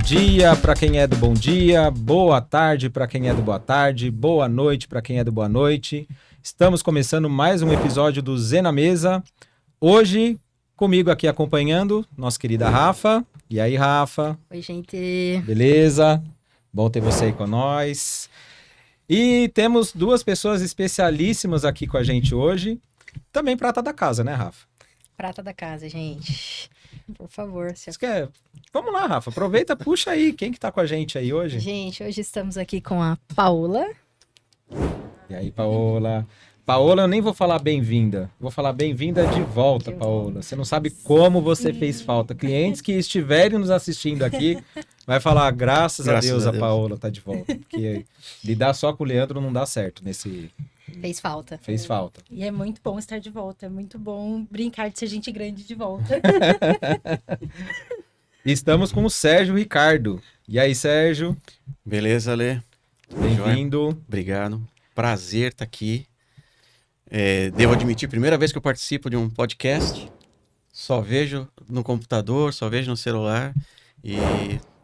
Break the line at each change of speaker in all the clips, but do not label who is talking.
dia para quem é do bom dia, boa tarde para quem é do boa tarde, boa noite para quem é do boa noite. Estamos começando mais um episódio do Zê na Mesa. Hoje, comigo aqui acompanhando, nossa querida Rafa. E aí, Rafa?
Oi, gente.
Beleza? Bom ter você aí com nós. E temos duas pessoas especialíssimas aqui com a gente hoje. Também prata da casa, né, Rafa?
Prata da casa, gente. Por favor.
Você quer... Vamos lá, Rafa. Aproveita, puxa aí. Quem que tá com a gente aí hoje?
Gente, hoje estamos aqui com a Paola.
E aí, Paola? Paola, eu nem vou falar bem-vinda. Vou falar bem-vinda de volta, Paola. Você não sabe como você fez falta. Clientes que estiverem nos assistindo aqui vai falar, graças a Deus, a Paola tá de volta. Porque lidar só com o Leandro não dá certo nesse...
Fez falta.
Fez falta.
E é muito bom estar de volta. É muito bom brincar de ser gente grande de volta.
Estamos com o Sérgio Ricardo. E aí, Sérgio?
Beleza, Lê?
Bem-vindo.
Obrigado. Prazer estar aqui. Devo admitir, primeira vez que eu participo de um podcast. Só vejo no computador, só vejo no celular. E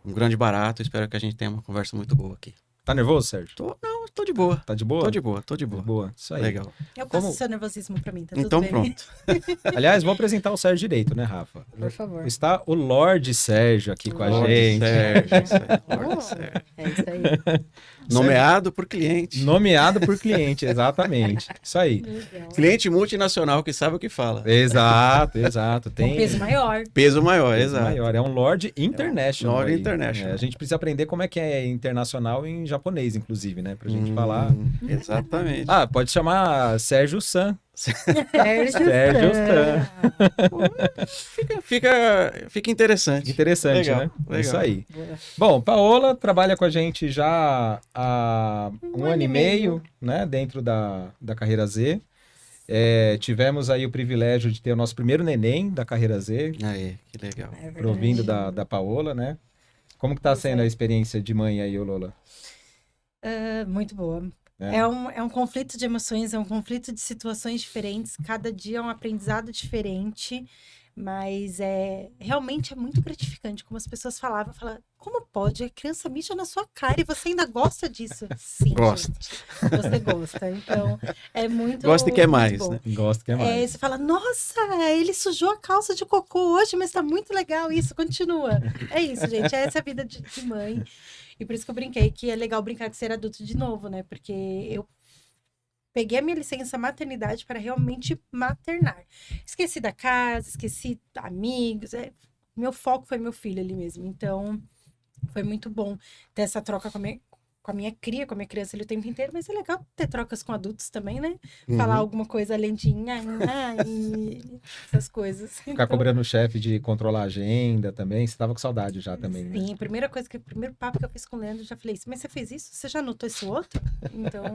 um grande barato. Espero que a gente tenha uma conversa muito boa aqui.
Tá nervoso, Sérgio?
Tô de boa.
Tá de boa?
Tô de boa, tô de boa.
Boa, isso aí.
Legal.
Eu passo seu nervosismo pra mim, tá tudo
Então
bem.
pronto.
Aliás, vou apresentar o Sérgio direito, né, Rafa?
Por favor.
Está o Lorde Sérgio aqui com a
Lorde
gente.
Sérgio, isso aí, Lorde Sérgio.
É isso aí.
Nomeado por cliente.
Nomeado por cliente, exatamente. Isso aí.
Legal.
Cliente multinacional que sabe o que fala.
Exato, exato. Tem
Um peso maior.
Peso maior,
peso
exato.
maior. É um Lorde International.
Lorde
aí.
International.
A gente precisa aprender como é que é internacional em japonês, inclusive, né? Pra gente falar.
Exatamente.
Ah, pode chamar Sérgio San.
Sérgio.
Sérgio San.
Fica interessante.
Interessante,
Legal,
né? É
legal.
isso aí.
Boa.
Bom, Paola trabalha com a gente já há um ano e meio, né? Dentro da Carreira Z. Tivemos aí o privilégio de ter o nosso primeiro neném da Carreira Z,
Aí, que legal.
É verdade.
provindo da Paola, né? Como que tá sendo a experiência de mãe aí, ô Lola?
Muito boa.
É.
É um conflito de emoções, é um conflito de situações diferentes. Cada dia é um aprendizado diferente. Mas realmente é muito gratificante. Como as pessoas falavam, como pode? A criança mija na sua cara e você ainda gosta disso? Sim,
Gosta.
gente, você gosta. Então, é muito
Gosta e quer
muito
mais,
bom.
né?
Gosto que é mais.
Você fala, nossa, ele sujou a calça de cocô hoje, mas tá muito legal isso, continua. É isso, gente, essa é a vida de mãe. E por isso que eu brinquei que é legal brincar de ser adulto de novo, né? Porque eu peguei a minha licença maternidade para realmente maternar. Esqueci da casa, esqueci amigos. Meu foco foi meu filho ali mesmo. Então, foi muito bom ter essa troca com a minha cria, com a minha criança ali o tempo inteiro. Mas é legal ter trocas com adultos também, né? Falar alguma coisa além de e essas coisas.
Ficar cobrando o chefe de controlar a agenda também. Você tava com saudade já também, né?
Sim, o primeiro papo que eu fiz com o Leandro, eu já falei isso. Mas você fez isso? Você já anotou esse outro? Então,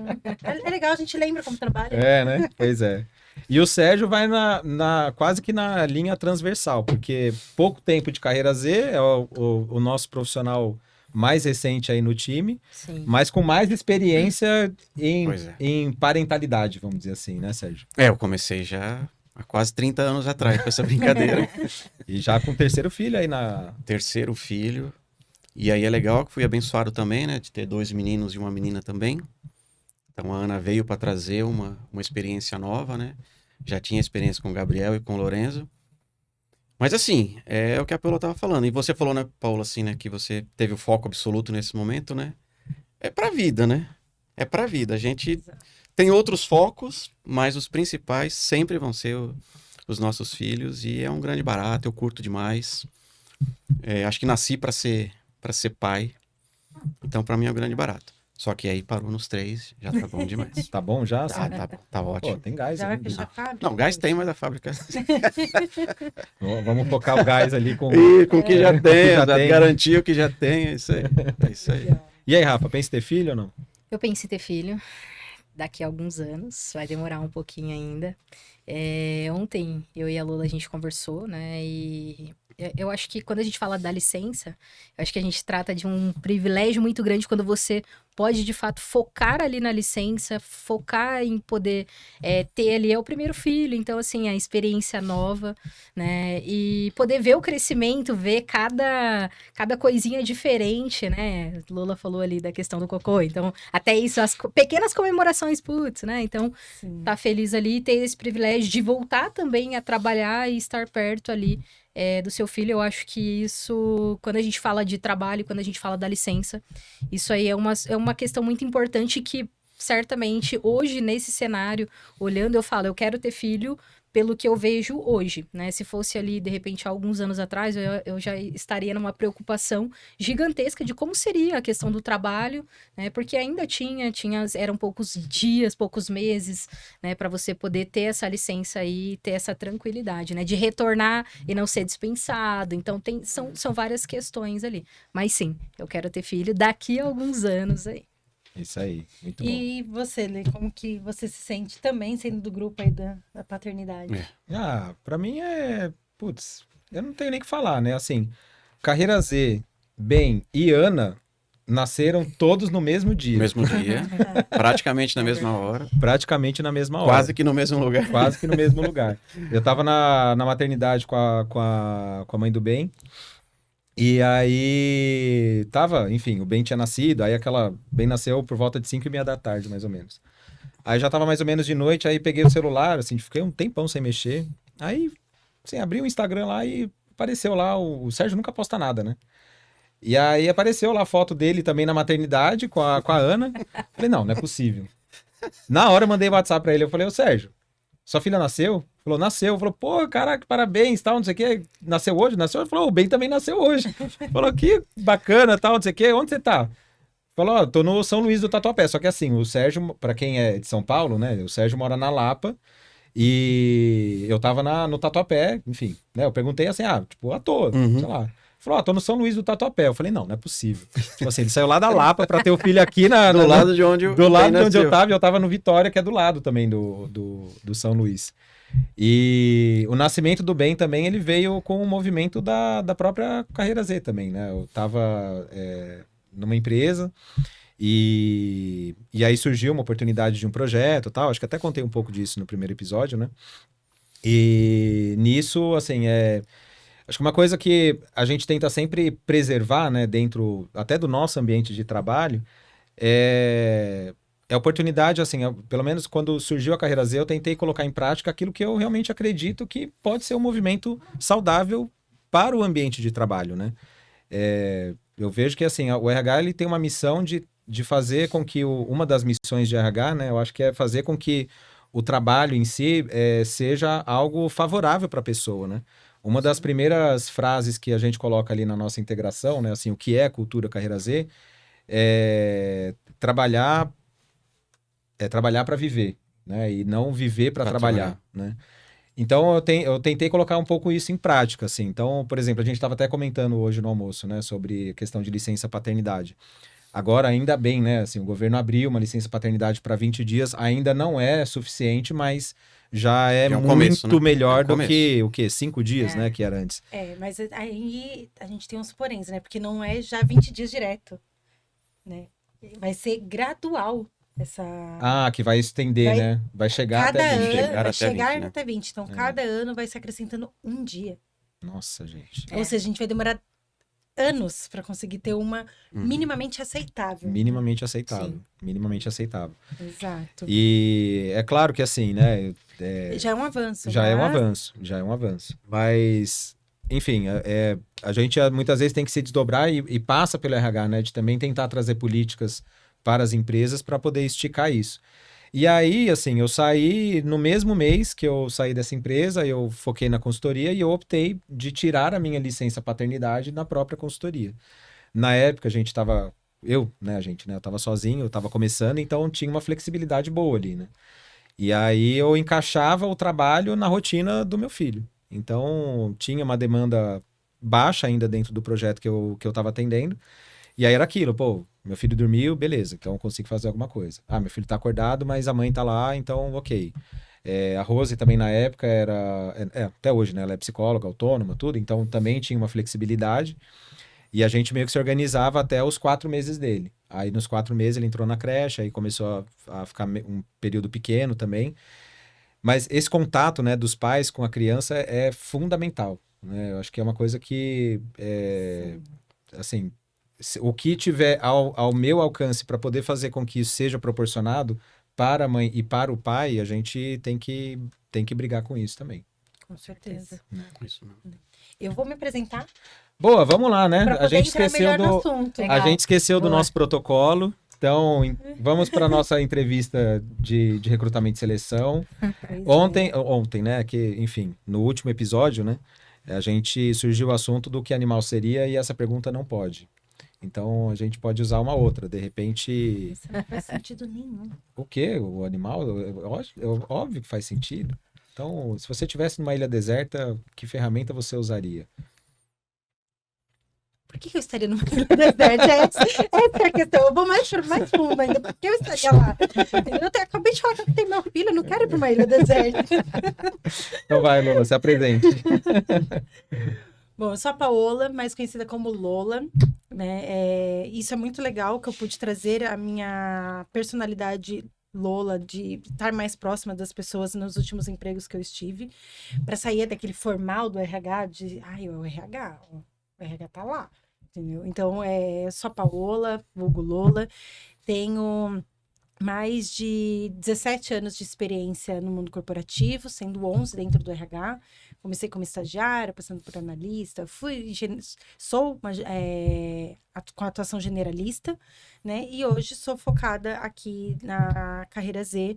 é legal, a gente lembra como trabalha.
É, né? Pois é. E o Sérgio vai quase que na linha transversal, porque pouco tempo de Carreira Z, é o nosso profissional mais recente aí no time,
Sim.
mas com mais experiência
Pois é.
em parentalidade, vamos dizer assim, né, Sérgio?
Eu comecei já há quase 30 anos atrás com essa brincadeira.
E já com o terceiro filho aí na...
Terceiro filho. E aí é legal que fui abençoado também, né? De ter 2 meninos e uma menina também. Então a Ana veio para trazer uma experiência nova, né? Já tinha experiência com o Gabriel e com o Lorenzo. Mas assim, é o que a Paula estava falando. E você falou, né, Paula, assim, né? Que você teve o foco absoluto nesse momento, né? É pra vida, né? É pra vida. A gente tem outros focos, mas os principais sempre vão ser os nossos filhos. E é um grande barato, eu curto demais. Acho que nasci para ser pai. Então, para mim é um grande barato. Só que aí parou nos 3, já tá bom demais.
Tá bom já?
Tá bom, tá
Pô,
ótimo.
tem gás
Já vai
ali.
fechar a fábrica?
Não, gás tem, mas a fábrica...
Vamos focar o gás ali com...
E com o que já tem,
Já
já
tem.
garantia o que já tem, é isso aí. É isso aí.
E aí, Rafa, pensa em ter filho ou não?
Eu penso em ter filho daqui a alguns anos, vai demorar um pouquinho ainda. Ontem eu e a Lola a gente conversou, né? E eu acho que quando a gente fala da licença, eu acho que a gente trata de um privilégio muito grande quando você pode de fato focar ali na licença, focar em poder ter ali, é o primeiro filho, então assim, a experiência nova, né, e poder ver o crescimento, ver cada coisinha diferente, né, Lula falou ali da questão do cocô, então até isso, as pequenas comemorações, putz, né, então
Sim.
tá feliz ali, ter esse privilégio de voltar também a trabalhar e estar perto ali do seu filho. Eu acho que isso, quando a gente fala de trabalho, quando a gente fala da licença, isso aí é uma questão muito importante que, certamente, hoje, nesse cenário, olhando, eu falo, eu quero ter filho pelo que eu vejo hoje, né? Se fosse ali, de repente, há alguns anos atrás, eu já estaria numa preocupação gigantesca de como seria a questão do trabalho, né? Porque ainda eram poucos dias, poucos meses, né? Para você poder ter essa licença aí, ter essa tranquilidade, né? De retornar e não ser dispensado. Então, são várias questões ali. Mas sim, eu quero ter filho daqui a alguns anos aí.
Isso aí, muito bom.
E você, Lê, como que você se sente também sendo do grupo aí da paternidade?
Pra mim putz, eu não tenho nem o que falar, né? Assim, Carreira Z, Ben e Ana nasceram todos no mesmo
No
dia.
mesmo dia, praticamente na mesma hora,
Praticamente na mesma hora.
quase que no mesmo lugar.
Quase que no mesmo lugar. Eu tava na maternidade com a mãe do Ben. E aí, enfim, o Ben tinha nascido, aí Ben nasceu por volta de 5:30 da tarde, mais ou menos. Aí já tava mais ou menos de noite, aí peguei o celular, assim, fiquei um tempão sem mexer. Aí, assim, abri o Instagram lá e apareceu lá, o Sérgio nunca posta nada, né? E aí apareceu lá a foto dele também na maternidade com a Ana. Falei, não é possível. Na hora eu mandei WhatsApp pra ele, eu falei, ô Sérgio, sua filha nasceu? Falou, nasceu. Falou, pô, caraca, parabéns, tal, não sei o quê. Nasceu hoje? Nasceu? Ele falou, o Ben também nasceu hoje. Falou, que bacana, tal, não sei o quê. Onde você tá? Falou, ó, tô no São Luís do Tatuapé. Só que assim, o Sérgio, pra quem é de São Paulo, né? O Sérgio mora na Lapa. E eu tava no Tatuapé, enfim, né? Eu perguntei assim, tipo, à toa, sei lá. Falou, tô no São Luís do Tatuapé. Eu falei, não é possível. Tipo assim, ele saiu lá da Lapa pra ter o filho aqui
Do lado de onde
do lado de onde
nasceu.
eu tava no Vitória, que é do lado também do São Luís. E o nascimento do Ben também, ele veio com o movimento da própria Carreira Z também, né? Eu tava numa empresa e aí surgiu uma oportunidade de um projeto e tal, acho que até contei um pouco disso no primeiro episódio, né? E nisso, assim, acho que uma coisa que a gente tenta sempre preservar, né, dentro até do nosso ambiente de trabalho, é a oportunidade, assim, pelo menos quando surgiu a Carreira Z, eu tentei colocar em prática aquilo que eu realmente acredito que pode ser um movimento saudável para o ambiente de trabalho, né? Eu vejo que, assim, o RH ele tem uma missão de fazer com que uma das missões de RH, né, eu acho que é fazer com que o trabalho em si seja algo favorável para a pessoa, né? Uma das primeiras frases que a gente coloca ali na nossa integração, né, assim, o que é cultura Carreira Z, é trabalhar para viver, né? E não viver para trabalhar, né? Então eu tentei colocar um pouco isso em prática, assim. Então, por exemplo, a gente estava até comentando hoje no almoço, né, sobre a questão de licença paternidade. Agora, ainda bem, né? Assim, o governo abriu uma licença paternidade para 20 dias, ainda não é suficiente, mas já é
Já é um
muito
começo, né?
melhor
É um
do que o quê? 5 dias,
É.
né? Que era antes.
Mas aí a gente tem uns poréns, né? Porque não é já 20 dias direto, né? Vai ser gradual essa...
Que vai estender,
Vai-
né? Vai chegar
Cada
até 20.
ano,
Chegar
vai
até
chegar
20, né?
até 20. Então, cada ano vai se acrescentando um dia.
Nossa, gente.
Ou seja, a gente vai demorar anos para conseguir ter uma minimamente aceitável.
Minimamente aceitável.
Sim.
Minimamente aceitável.
Exato.
E é claro que assim, né?
Já é um avanço.
Já é um
mas-
avanço, já é um avanço. Mas, enfim, a gente muitas vezes tem que se desdobrar e passa pelo RH, né? De também tentar trazer políticas para as empresas para poder esticar isso. E aí, assim, eu saí no mesmo mês que eu saí dessa empresa, eu foquei na consultoria e eu optei de tirar a minha licença paternidade na própria consultoria. Na época, eu tava sozinho, eu tava começando, então tinha uma flexibilidade boa ali, né? E aí eu encaixava o trabalho na rotina do meu filho. Então, tinha uma demanda baixa ainda dentro do projeto que eu tava atendendo. E aí era aquilo, pô, meu filho dormiu, beleza, então eu consigo fazer alguma coisa. Meu filho tá acordado, mas a mãe tá lá, então ok. A Rose também na época até hoje, né? Ela é psicóloga, autônoma, tudo, então também tinha uma flexibilidade. E a gente meio que se organizava até os 4 meses dele. Aí nos 4 meses ele entrou na creche, aí começou a ficar um período pequeno também. Mas esse contato, né, dos pais com a criança é fundamental, né? Eu acho que é uma coisa que, assim, o que tiver ao meu alcance para poder fazer com que isso seja proporcionado para a mãe e para o pai, a gente tem que brigar com isso também.
Com certeza.
Isso não.
Eu vou me apresentar
Boa, vamos lá, né?
para
A
poder
gente
entrar
esqueceu
melhor no
do,
assunto.
a gente esqueceu do
Boa.
nosso protocolo. Então, vamos para nossa entrevista de recrutamento e seleção. Ontem, né? Que, enfim, no último episódio, né? A gente surgiu o assunto do que animal seria e essa pergunta não pode. Então, a gente pode usar uma outra. De repente,
Isso não faz sentido nenhum.
o quê? O animal? Óbvio que faz sentido. Então, se você estivesse numa ilha deserta, que ferramenta você usaria?
Por que eu estaria numa ilha deserta? Essa é a questão. Eu vou mais fundo ainda. Por que eu estaria lá? Acabei de falar que eu tenho meu filho, eu não quero ir para uma ilha deserta.
Então vai, Lola, se apresente.
Bom, eu sou a Paola, mais conhecida como Lola, né? Isso é muito legal, que eu pude trazer a minha personalidade Lola, de estar mais próxima das pessoas nos últimos empregos que eu estive, para sair daquele formal do RH, o RH tá lá, entendeu? Então, eu sou a Paola, vulgo Lola, tenho mais de 17 anos de experiência no mundo corporativo, sendo 11 dentro do RH. Comecei como estagiária, passando por analista, sou com atuação generalista, né? E hoje sou focada aqui na carreira Z.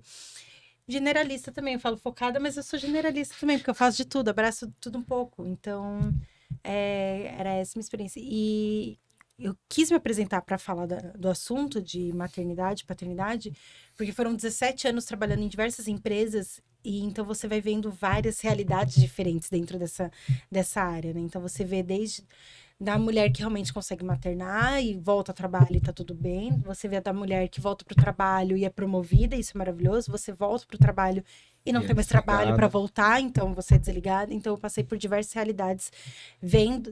Generalista também, eu falo focada, mas eu sou generalista também, porque eu faço de tudo, abraço tudo um pouco. Então, era essa minha experiência. E eu quis me apresentar para falar do assunto de maternidade, paternidade, porque foram 17 anos trabalhando em diversas empresas e então você vai vendo várias realidades diferentes dentro dessa área, né? Então você vê desde da mulher que realmente consegue maternar e volta ao trabalho e tá tudo bem. Você vê a da mulher que volta pro trabalho e é promovida, isso é maravilhoso. Você volta pro trabalho e não tem mais trabalho para voltar, então você é desligada. Então eu passei por diversas realidades,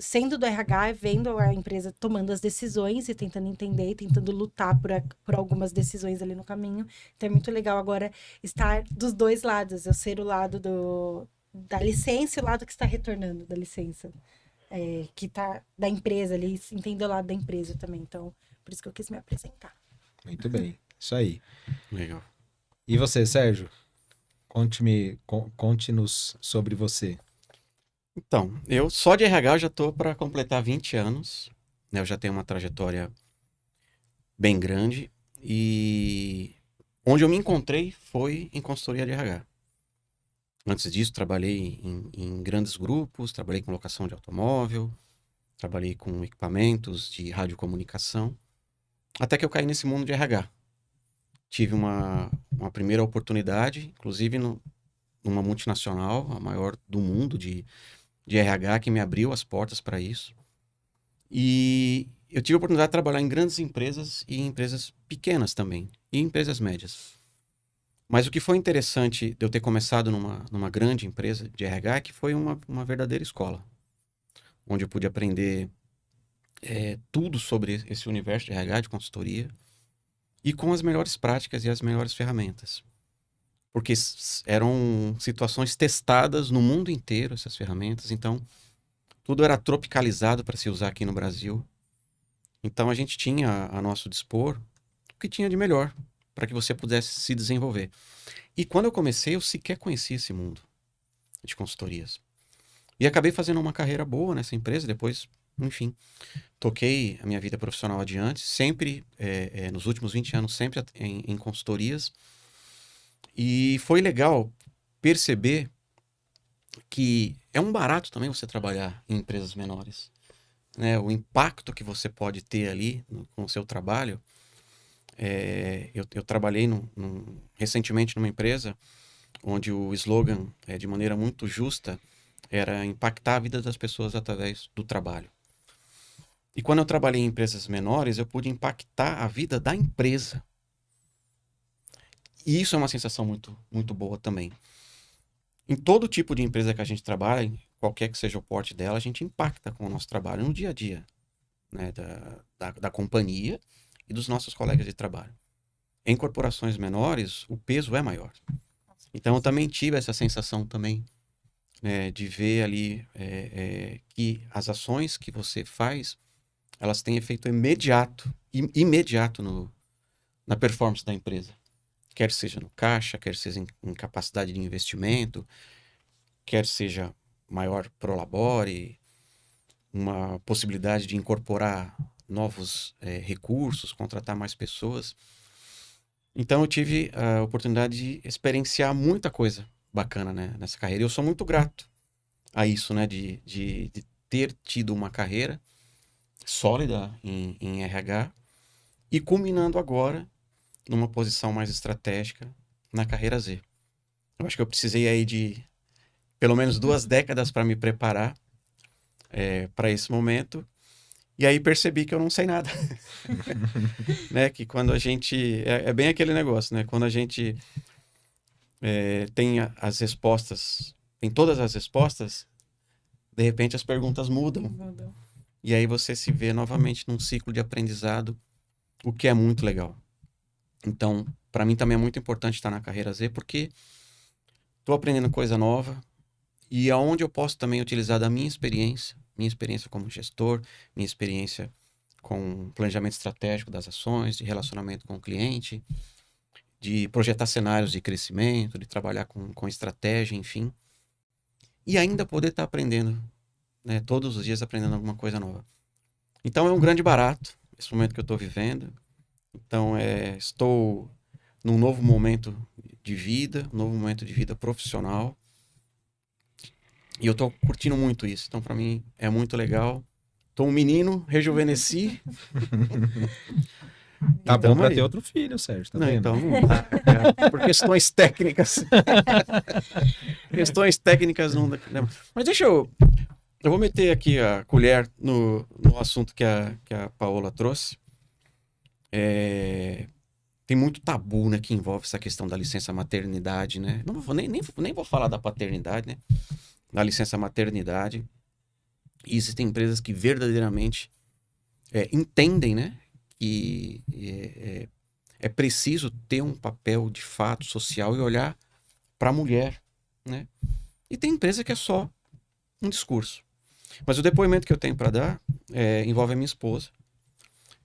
sendo do RH, vendo a empresa tomando as decisões e tentando entender, tentando lutar por algumas decisões ali no caminho. Então é muito legal agora estar dos dois lados, eu ser o lado da licença e o lado que está retornando da licença. Que tá da empresa ali, entender o lado da empresa também. Então, por isso que eu quis me apresentar.
Muito bem, isso aí.
Legal.
E você, Sérgio? Conte-nos sobre você.
Então, eu só de RH eu já tô para completar 20 anos, né? Eu já tenho uma trajetória bem grande e onde eu me encontrei foi em consultoria de RH. Antes disso, trabalhei em grandes grupos, trabalhei com locação de automóvel, trabalhei com equipamentos de radiocomunicação, até que eu caí nesse mundo de RH. Tive uma primeira oportunidade, inclusive numa multinacional, a maior do mundo de RH, que me abriu as portas para isso. E eu tive a oportunidade de trabalhar em grandes empresas e em empresas pequenas também, e em empresas médias. Mas o que foi interessante de eu ter começado numa grande empresa de RH é que foi uma verdadeira escola, onde eu pude aprender tudo sobre esse universo de RH, de consultoria, e com as melhores práticas e as melhores ferramentas. Porque eram situações testadas no mundo inteiro, essas ferramentas, então tudo era tropicalizado para se usar aqui no Brasil. Então a gente tinha a nosso dispor o que tinha de melhor, para que você pudesse se desenvolver. E quando eu comecei, eu sequer conhecia esse mundo de consultorias. E acabei fazendo uma carreira boa nessa empresa, depois, enfim, toquei a minha vida profissional adiante, sempre, nos últimos 20 anos, sempre em consultorias. E foi legal perceber que é um barato também você trabalhar em empresas menores, né? O impacto que você pode ter ali com o seu trabalho. Eu trabalhei recentemente numa empresa onde o slogan, de maneira muito justa, era impactar a vida das pessoas através do trabalho. E quando eu trabalhei em empresas menores, eu pude impactar a vida da empresa. E isso é uma sensação muito, muito boa também. Em todo tipo de empresa que a gente trabalha, qualquer que seja o porte dela, a gente impacta com o nosso trabalho no dia a dia. né, da companhia e dos nossos colegas de trabalho. Em corporações menores, o peso é maior. Então, eu também tive essa sensação também, né, de ver ali que as ações que você faz, elas têm efeito imediato na performance da empresa. Quer seja no caixa, quer seja em capacidade de investimento, quer seja maior prolabore, uma possibilidade de incorporar novos recursos, contratar mais pessoas. Então eu tive a oportunidade de experienciar muita coisa bacana, né, nessa carreira. E eu sou muito grato a isso, né, de ter tido uma carreira sólida em RH e culminando agora numa posição mais estratégica na carreira Z. Eu acho que eu precisei aí de pelo menos 2 décadas para me preparar para esse momento. E aí percebi que eu não sei nada. Né? Que quando a gente... É bem aquele negócio, né? Quando a gente tem as respostas, tem todas as respostas, de repente as perguntas mudam. E aí você se vê novamente num ciclo de aprendizado, o que é muito legal. Então, para mim também é muito importante estar na carreira Z, porque estou aprendendo coisa nova e aonde eu posso também utilizar da minha experiência como gestor, minha experiência com planejamento estratégico das ações, de relacionamento com o cliente, de projetar cenários de crescimento, de trabalhar com estratégia, enfim. E ainda poder estar aprendendo, né, todos os dias aprendendo alguma coisa nova. Então é um grande barato esse momento que eu estou vivendo. Então estou num novo momento de vida, um novo momento de vida profissional. E eu tô curtindo muito isso. Então, para mim, é muito legal. Tô um menino, rejuvenesci.
Tá
Então,
bom pra
aí.
ter outro filho, Sérgio, tá
Não,
vendo?
então não dá, cara. Por questões técnicas. Questões técnicas não dá. Mas deixa eu vou meter aqui a colher no assunto que a Paola trouxe. Tem muito tabu, né, que envolve essa questão da licença maternidade, né? Não vou, nem vou falar da paternidade, né? Da licença maternidade. E existem empresas que verdadeiramente entendem, né, que é preciso ter um papel de fato social e olhar para a mulher, né? E tem empresa que é só um discurso. Mas o depoimento que eu tenho para dar envolve a minha esposa.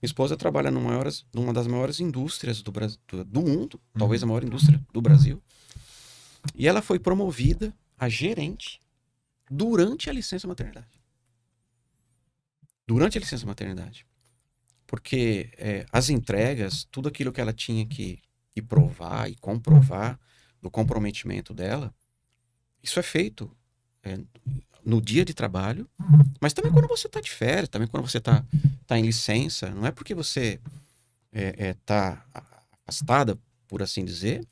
Minha esposa trabalha numa das maiores indústrias do mundo, talvez a maior indústria do Brasil. E ela foi promovida a gerente durante a licença maternidade. Durante a licença maternidade. Porque as entregas, tudo aquilo que ela tinha que provar e comprovar do comprometimento dela, isso é feito no dia de trabalho, mas também quando você está de férias, também quando você está em licença. Não é porque você está afastada, por assim dizer,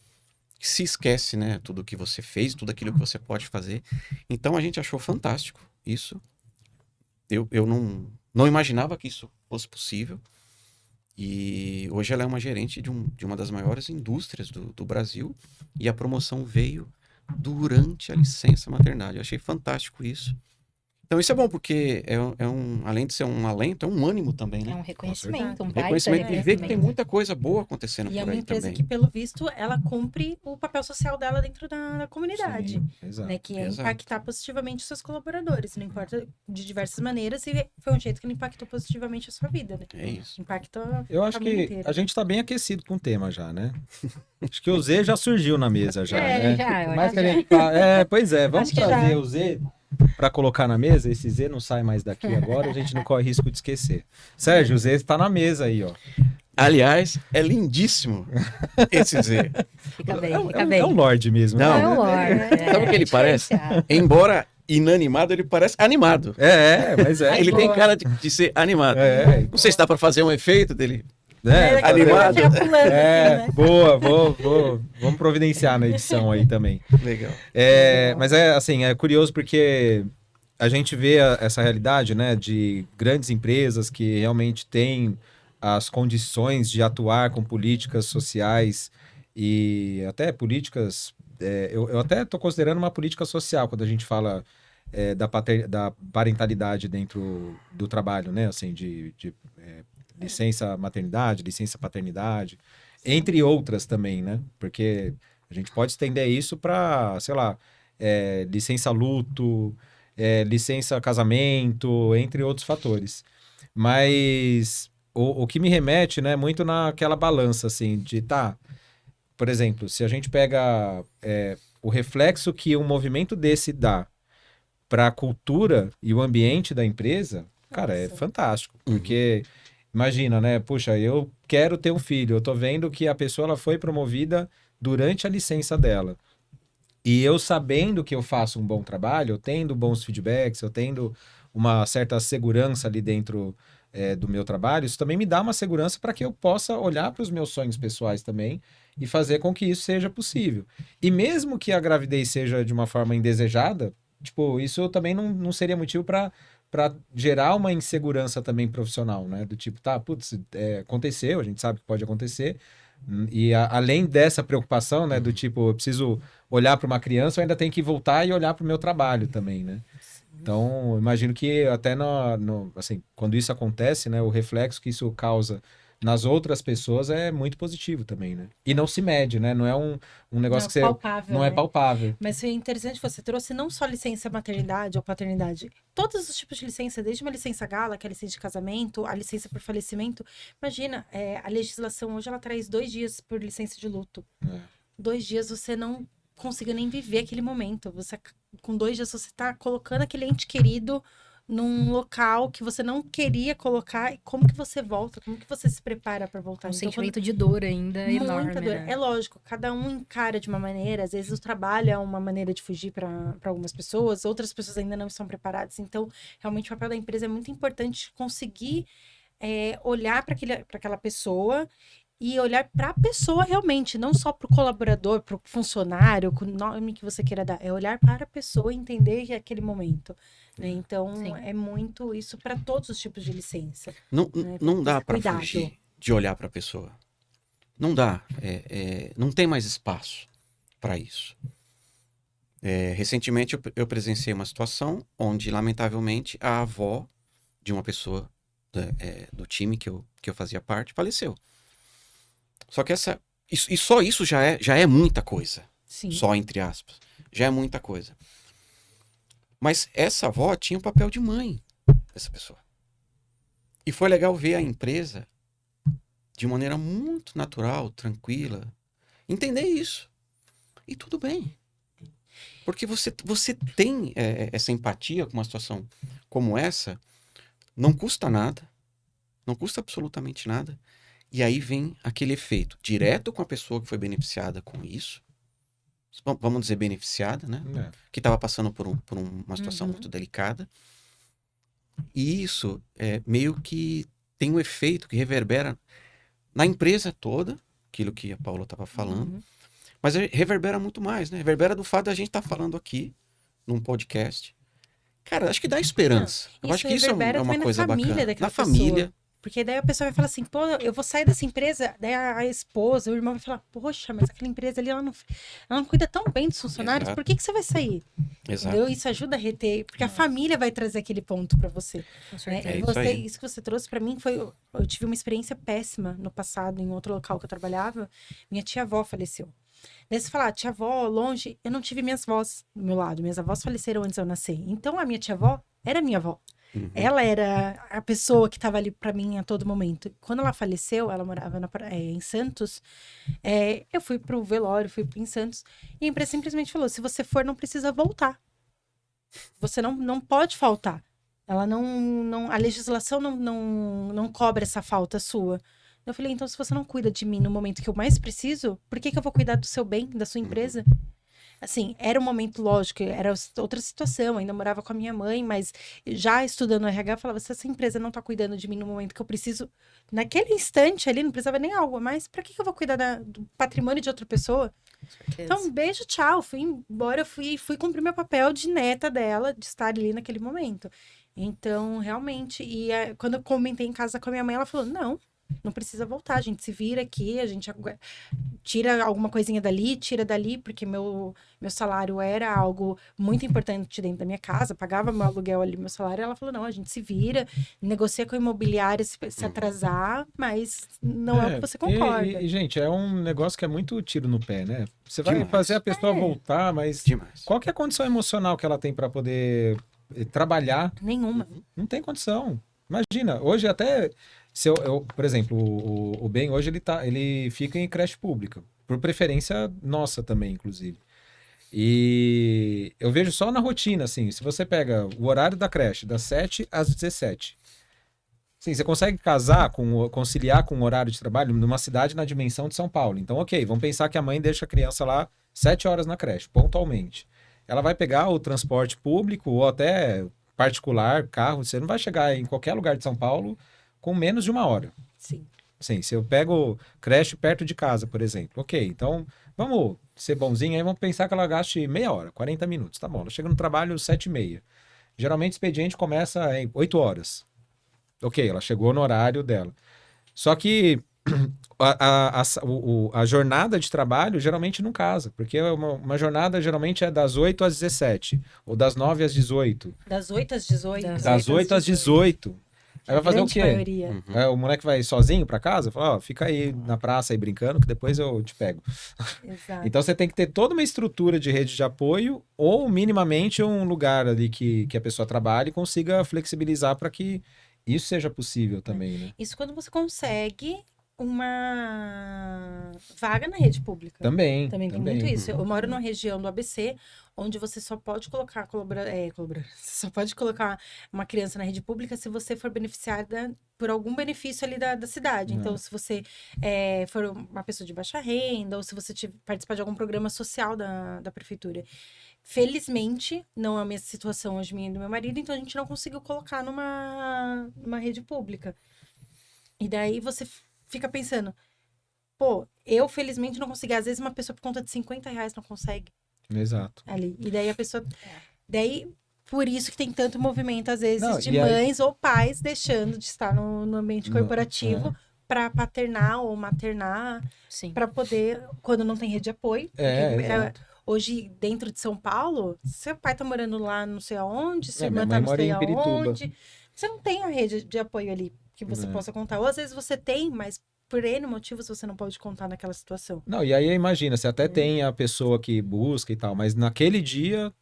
que se esquece, né, tudo que você fez, tudo aquilo que você pode fazer. Então a gente achou fantástico isso. Eu não imaginava que isso fosse possível. E hoje ela é uma gerente de uma das maiores indústrias do Brasil. E a promoção veio durante a licença maternidade. Eu achei fantástico isso. Então isso é bom, porque além de ser um alento, é um ânimo também, né?
É um reconhecimento, um
Reconhecimento
baita
e ver que tem
reconhecimento.
muita coisa boa acontecendo
E
por
é uma
aí
empresa
também.
que, pelo visto, ela cumpre o papel social dela dentro da comunidade.
Sim, exato.
Né, que é
Exato.
impactar positivamente os seus colaboradores. Não importa de diversas maneiras, e foi um jeito que ele impactou positivamente a sua vida, né?
É isso.
Impacta
Eu
a
acho
família
que
inteira.
a gente tá bem aquecido com o tema já, né? Acho que o Z já surgiu na mesa já, né?
já, eu
Mais
acho
que a
que
gente pois é, vamos
Acho que
trazer
já.
o Z para colocar na mesa. Esse Z não sai mais daqui agora, a gente não corre risco de esquecer. Sérgio, o Z está na mesa aí, ó.
Aliás, é lindíssimo esse Z.
Fica bem,
É
fica bem.
um lorde mesmo.
Não,
né?
É um lorde.
Sabe o que ele parece?
diferenciado.
Embora inanimado, ele parece animado.
Mas é.
Ele
boa.
tem cara de ser animado. Não sei se dá pra fazer um efeito dele.
Daqui a pouco
animado.
vai ficar pulando aqui, né?
Boa, vamos providenciar na edição aí também.
Legal.
Mas assim, é curioso porque a gente vê essa realidade, né, de grandes empresas que realmente têm as condições de atuar com políticas sociais e até políticas... eu até estou considerando uma política social quando a gente fala da parentalidade dentro do trabalho, né? Assim, licença maternidade, licença paternidade, entre outras também, né? Porque a gente pode estender isso para, sei lá, licença luto, licença casamento, entre outros fatores. Mas o que me remete, né, muito naquela balança, assim, de por exemplo, se a gente pega o reflexo que um movimento desse dá para a cultura e o ambiente da empresa, cara, é fantástico. Porque, imagina, né? Puxa, eu quero ter um filho, eu tô vendo que a pessoa ela foi promovida durante a licença dela. E eu sabendo que eu faço um bom trabalho, eu tendo bons feedbacks, eu tendo uma certa segurança ali dentro do meu trabalho, isso também me dá uma segurança para que eu possa olhar para os meus sonhos pessoais também e fazer com que isso seja possível. E mesmo que a gravidez seja de uma forma indesejada, tipo, isso também não seria motivo para gerar uma insegurança também profissional, né? Do tipo, putz, aconteceu, a gente sabe que pode acontecer. E além dessa preocupação, né? Do tipo, eu preciso olhar para uma criança, eu ainda tenho que voltar e olhar para o meu trabalho também, né? Então, imagino que até assim, quando isso acontece, né? O reflexo que isso causa nas outras pessoas é muito positivo também, né? E não se mede, né? Não é um negócio que você...
palpável,
não
né?
é palpável.
Mas foi interessante, você trouxe não só licença maternidade ou paternidade, todos os tipos de licença, desde uma licença gala, que é a licença de casamento, a licença por falecimento. Imagina, a legislação hoje ela traz 2 dias por licença de luto. 2 dias você não conseguiu nem viver aquele momento. Com 2 dias você tá colocando aquele ente querido num local que você não queria colocar. E como que você volta? Como que você se prepara para voltar?
Um
Então,
sentimento de dor ainda enorme,
muita dor.
né?
É lógico, cada um encara de uma maneira. Às vezes o trabalho é uma maneira de fugir para algumas pessoas, outras pessoas ainda não estão preparadas. Então, realmente, o papel da empresa é muito importante conseguir olhar para aquela pessoa e olhar para a pessoa realmente, não só para o colaborador, para o funcionário, com o nome que você queira dar. É olhar para a pessoa e entender aquele momento. Né? Então,
Sim.
é muito isso para todos os tipos de licença.
Não dá para
Cuidado.
fugir de olhar para a pessoa. Não dá. Não tem mais espaço para isso. Recentemente eu presenciei uma situação onde, lamentavelmente, a avó de uma pessoa do time que eu fazia parte faleceu. Só que só isso já é muita coisa.
Sim.
Só entre aspas. Já é muita coisa. Mas essa avó tinha o papel de mãe dessa pessoa. E foi legal ver a empresa de maneira muito natural, tranquila, entender isso. E tudo bem. Porque você tem essa empatia com uma situação como essa, não custa nada, não custa absolutamente nada. E aí vem aquele efeito direto com a pessoa que foi beneficiada com isso. Vamos dizer beneficiada, né? Que estava passando por uma situação muito delicada. E isso meio que tem um efeito que reverbera na empresa toda, aquilo que a Paula estava falando. Mas reverbera muito mais, né? Reverbera do fato de a gente estar falando aqui, num podcast. Cara, acho que dá esperança. Eu acho que isso é uma coisa bacana. Na família.
Porque daí a pessoa vai falar assim, pô, eu vou sair dessa empresa. Daí a esposa, o irmão vai falar, poxa, mas aquela empresa ali, ela não cuida tão bem dos funcionários,
Exato.
por que você vai sair?
Exato.
Entendeu? Isso ajuda a reter, porque a família vai trazer aquele ponto pra você.
Com
Né?
certeza.
Isso que você trouxe pra mim eu tive uma experiência péssima no passado, em outro local que eu trabalhava. Minha tia-avó faleceu. Daí você fala, tia-avó, longe, eu não tive minhas avós do meu lado. Minhas avós faleceram antes de eu nascer. Então, a minha tia-avó era minha avó. Ela era a pessoa que estava ali para mim a todo momento. Quando ela faleceu, ela morava em Santos. Eu fui pro velório, fui em Santos. E a empresa simplesmente falou: se você for, não precisa voltar. Você não pode faltar. Ela a legislação não cobra essa falta sua. Eu falei: então, se você não cuida de mim no momento que eu mais preciso, por que eu vou cuidar do seu bem, da sua empresa? Assim, era um momento lógico, era outra situação, ainda morava com a minha mãe, mas já estudando RH, eu falava, se essa empresa não tá cuidando de mim no momento que eu preciso, naquele instante ali, não precisava nem algo, mas pra que eu vou cuidar do patrimônio de outra pessoa? Então, beijo, tchau, fui embora, fui cumprir meu papel de neta dela, de estar ali naquele momento. Então, realmente, quando eu comentei em casa com a minha mãe, ela falou, não precisa voltar, a gente se vira aqui, a gente tira alguma coisinha dali, tira dali, porque meu salário era algo muito importante dentro da minha casa, pagava meu aluguel ali, meu salário. Ela falou, não, a gente se vira, negocia com a imobiliária se atrasar, mas não é o que você concorda.
Gente, é um negócio que é muito tiro no pé, né? Você vai
Demais.
fazer a pessoa voltar, mas
Demais.
qual que é a condição emocional que ela tem para poder trabalhar?
Nenhuma.
Não tem condição. Imagina, hoje até, se por exemplo, o Ben hoje ele fica em creche pública, por preferência nossa também, inclusive. E eu vejo só na rotina, assim, se você pega o horário da creche, das 7 às 17. Sim, você consegue conciliar com o horário de trabalho numa cidade na dimensão de São Paulo. Então, ok, vamos pensar que a mãe deixa a criança lá 7 horas na creche, pontualmente. Ela vai pegar o transporte público ou até particular, carro, você não vai chegar em qualquer lugar de São Paulo com menos de 1 hora.
Sim.
Sim, se eu pego creche perto de casa, por exemplo, ok, então vamos ser bonzinho aí, vamos pensar que ela gaste meia hora, 40 minutos, tá bom, ela chega no trabalho 7h30. Geralmente o expediente começa em 8 horas. Ok, ela chegou no horário dela. Só que a jornada de trabalho geralmente não casa, porque uma jornada geralmente é das 8 às 17, ou das 9 às 18.
Das 8 às 18.
Das 8 às 18. Aí vai fazer o quê?
Maioria.
O moleque vai sozinho pra casa? Fala, ó, fica aí na praça aí brincando que depois eu te pego.
Exato.
Então você tem que ter toda uma estrutura de rede de apoio ou minimamente um lugar ali que a pessoa trabalhe e consiga flexibilizar para que isso seja possível também, né?
Isso quando você consegue uma vaga na rede pública.
Também
Tem muito isso. Eu moro numa região do ABC, onde você só pode colocar você só pode colocar uma criança na rede pública se você for beneficiada por algum benefício ali da cidade. Então, se você for uma pessoa de baixa renda, ou se você participar de algum programa social da prefeitura. Felizmente, não é a mesma situação hoje minha e do meu marido, então a gente não conseguiu colocar numa rede pública. E daí você fica pensando, pô, eu felizmente não consegui. Às vezes uma pessoa por conta de R$50 não consegue.
Exato.
Ali. E daí a pessoa... Daí, por isso que tem tanto movimento, às vezes,
Não,
de
e aí-
mães ou pais deixando de estar no ambiente corporativo para paternar ou maternar,
Sim.
para poder, quando não tem rede de apoio. Porque,
Exato.
hoje, dentro de São Paulo, seu pai tá morando lá não sei aonde, sua irmã
minha
tá
mãe
não
mora
sei
em Pirituba.
aonde. Você não tem a rede de apoio ali que você possa contar. Ou às vezes você tem, mas por N motivos você não pode contar naquela situação.
Não, e aí imagina, você até tem a pessoa que busca e tal, mas naquele dia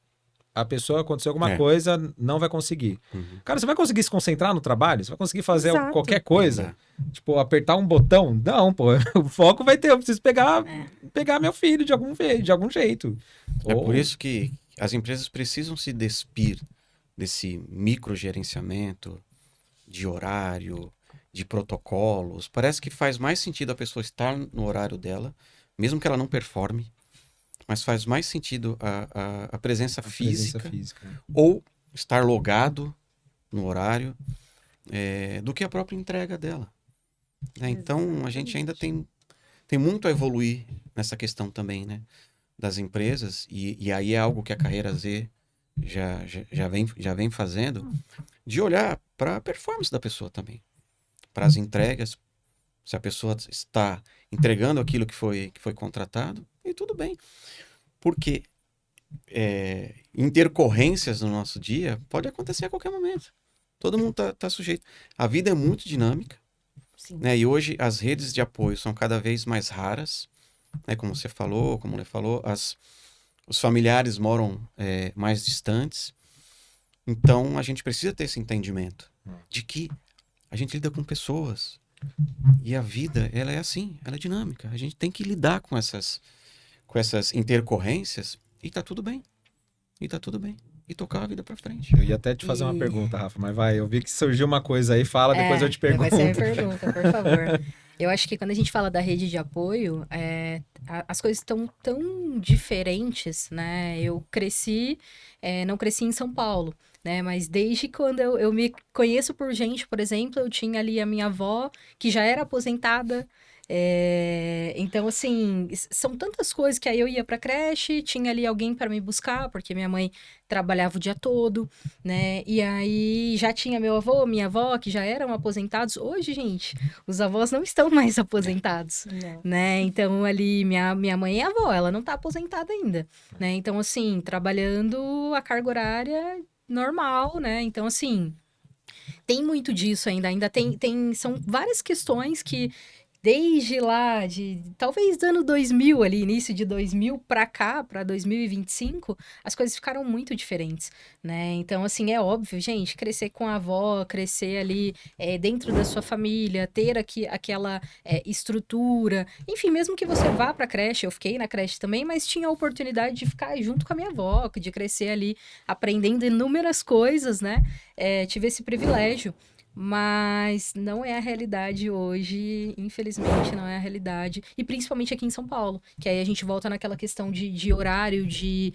a pessoa aconteceu alguma coisa, não vai conseguir. Cara, você vai conseguir se concentrar no trabalho? Você vai conseguir fazer
Exato.
qualquer coisa? Tipo, apertar um botão? Não, pô. O foco vai ter, eu preciso pegar meu filho de algum jeito.
É por isso que as empresas precisam se despir desse microgerenciamento de horário, de protocolos. Parece que faz mais sentido a pessoa estar no horário dela, mesmo que ela não performe, mas faz mais sentido a presença física ou estar logado no horário do que a própria entrega dela. Né? Então, a gente ainda tem muito a evoluir nessa questão também, né? Das empresas, e aí é algo que a Carreira Z já vem fazendo, de olhar para a performance da pessoa também, para as entregas, se a pessoa está entregando aquilo que foi contratado, e tudo bem. Porque intercorrências no nosso dia pode acontecer a qualquer momento. Todo mundo tá sujeito. A vida é muito dinâmica, né? E hoje as redes de apoio são cada vez mais raras, né? Como você falou, como o Lê falou, os familiares moram mais distantes. Então, a gente precisa ter esse entendimento de que a gente lida com pessoas e a vida, ela é assim, ela é dinâmica. A gente tem que lidar com essas intercorrências e tá tudo bem. E tocar a vida pra frente.
Eu ia até te fazer uma pergunta, Rafa, mas vai, eu vi que surgiu uma coisa aí, fala, depois eu te pergunto.
Vai ser minha pergunta, por favor. Eu acho que quando a gente fala da rede de apoio, as coisas estão tão diferentes, né? Eu cresci, não cresci em São Paulo, né? Mas desde quando eu me conheço por gente, por exemplo, eu tinha ali a minha avó, que já era aposentada, Então, assim, são tantas coisas que aí eu ia pra creche, tinha ali alguém para me buscar, porque minha mãe trabalhava o dia todo, né? E aí já tinha meu avô, minha avó, que já eram aposentados. Hoje, gente, os avós não estão mais aposentados,
Não.
né? Então, ali, minha mãe é avó, ela não tá aposentada ainda, né? Então, assim, trabalhando a carga horária normal, né? Então, assim, tem muito disso ainda são várias questões que desde lá de talvez do ano 2000 ali, início de 2000 para cá, para 2025, as coisas ficaram muito diferentes, né? Então, assim, é óbvio, gente, crescer com a avó, crescer ali dentro da sua família, ter aquela estrutura, enfim, mesmo que você vá para creche, eu fiquei na creche também, mas tinha a oportunidade de ficar junto com a minha avó, de crescer ali aprendendo inúmeras coisas, né? Tive esse privilégio. Mas não é a realidade hoje, infelizmente não é a realidade. E principalmente aqui em São Paulo, que aí a gente volta naquela questão de horário, de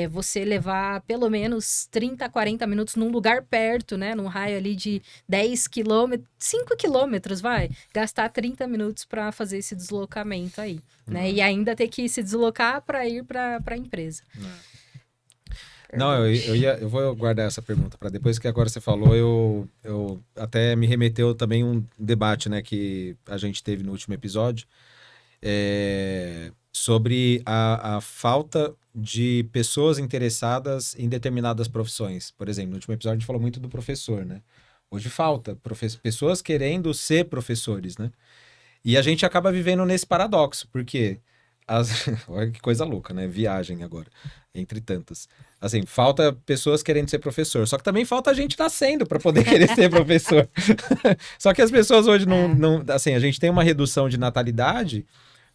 você levar pelo menos 30, 40 minutos num lugar perto, né? Num raio ali de 10 quilômetros, 5 quilômetros, vai. Gastar 30 minutos para fazer esse deslocamento aí, né? E ainda ter que se deslocar para ir para a empresa.
Não, eu vou guardar essa pergunta para depois, que agora você falou, eu até me remeteu também um debate, né, que a gente teve no último episódio, sobre a falta de pessoas interessadas em determinadas profissões. Por exemplo, no último episódio a gente falou muito do professor, né? Hoje falta pessoas querendo ser professores, né? E a gente acaba vivendo nesse paradoxo, porque olha que coisa louca, né? Viagem agora, entre tantas. Assim, falta pessoas querendo ser professor, só que também falta gente nascendo para poder querer ser professor. Só que as pessoas hoje não, assim, a gente tem uma redução de natalidade,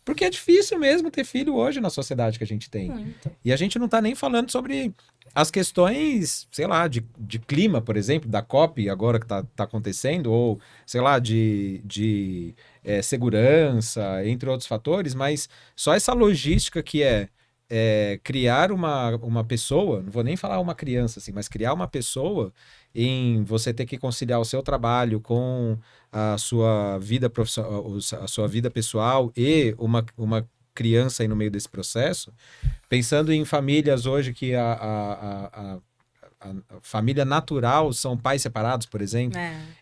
porque é difícil mesmo ter filho hoje na sociedade que a gente tem.
Muito.
E a gente não tá nem falando sobre as questões, sei lá, de clima, por exemplo, da COP agora que tá acontecendo, ou, sei lá, de segurança, entre outros fatores, mas só essa logística que criar uma pessoa, não vou nem falar uma criança, assim, mas criar uma pessoa em você ter que conciliar o seu trabalho com a sua vida profissional, a sua vida pessoal e uma criança aí no meio desse processo, pensando em famílias hoje que a família natural são pais separados, por exemplo.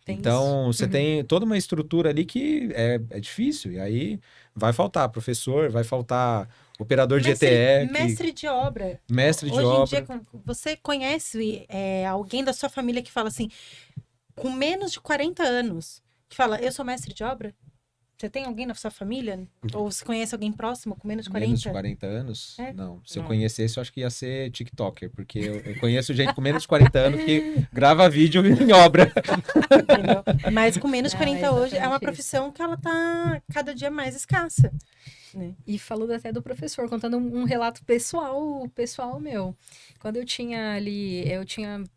Então, você tem toda uma estrutura ali que é difícil, e aí vai faltar professor, vai faltar operador de ETE.
Mestre de obra.
Mestre de
Hoje
obra.
em dia, você conhece alguém da sua família que fala assim, com menos de 40 anos, que fala, eu sou mestre de obra? Você tem alguém na sua família? Ou você conhece alguém próximo com menos de 40?
Menos de 40 anos?
É?
Não. Se
Não.
eu conhecesse, eu acho que ia ser TikToker, porque eu conheço gente com menos de 40 anos que grava vídeo em obra.
Entendeu? Mas com menos de 40 hoje é uma
exatamente
profissão que ela tá cada dia mais escassa. Né?
E falando até do professor, contando um relato pessoal meu. Quando eu tinha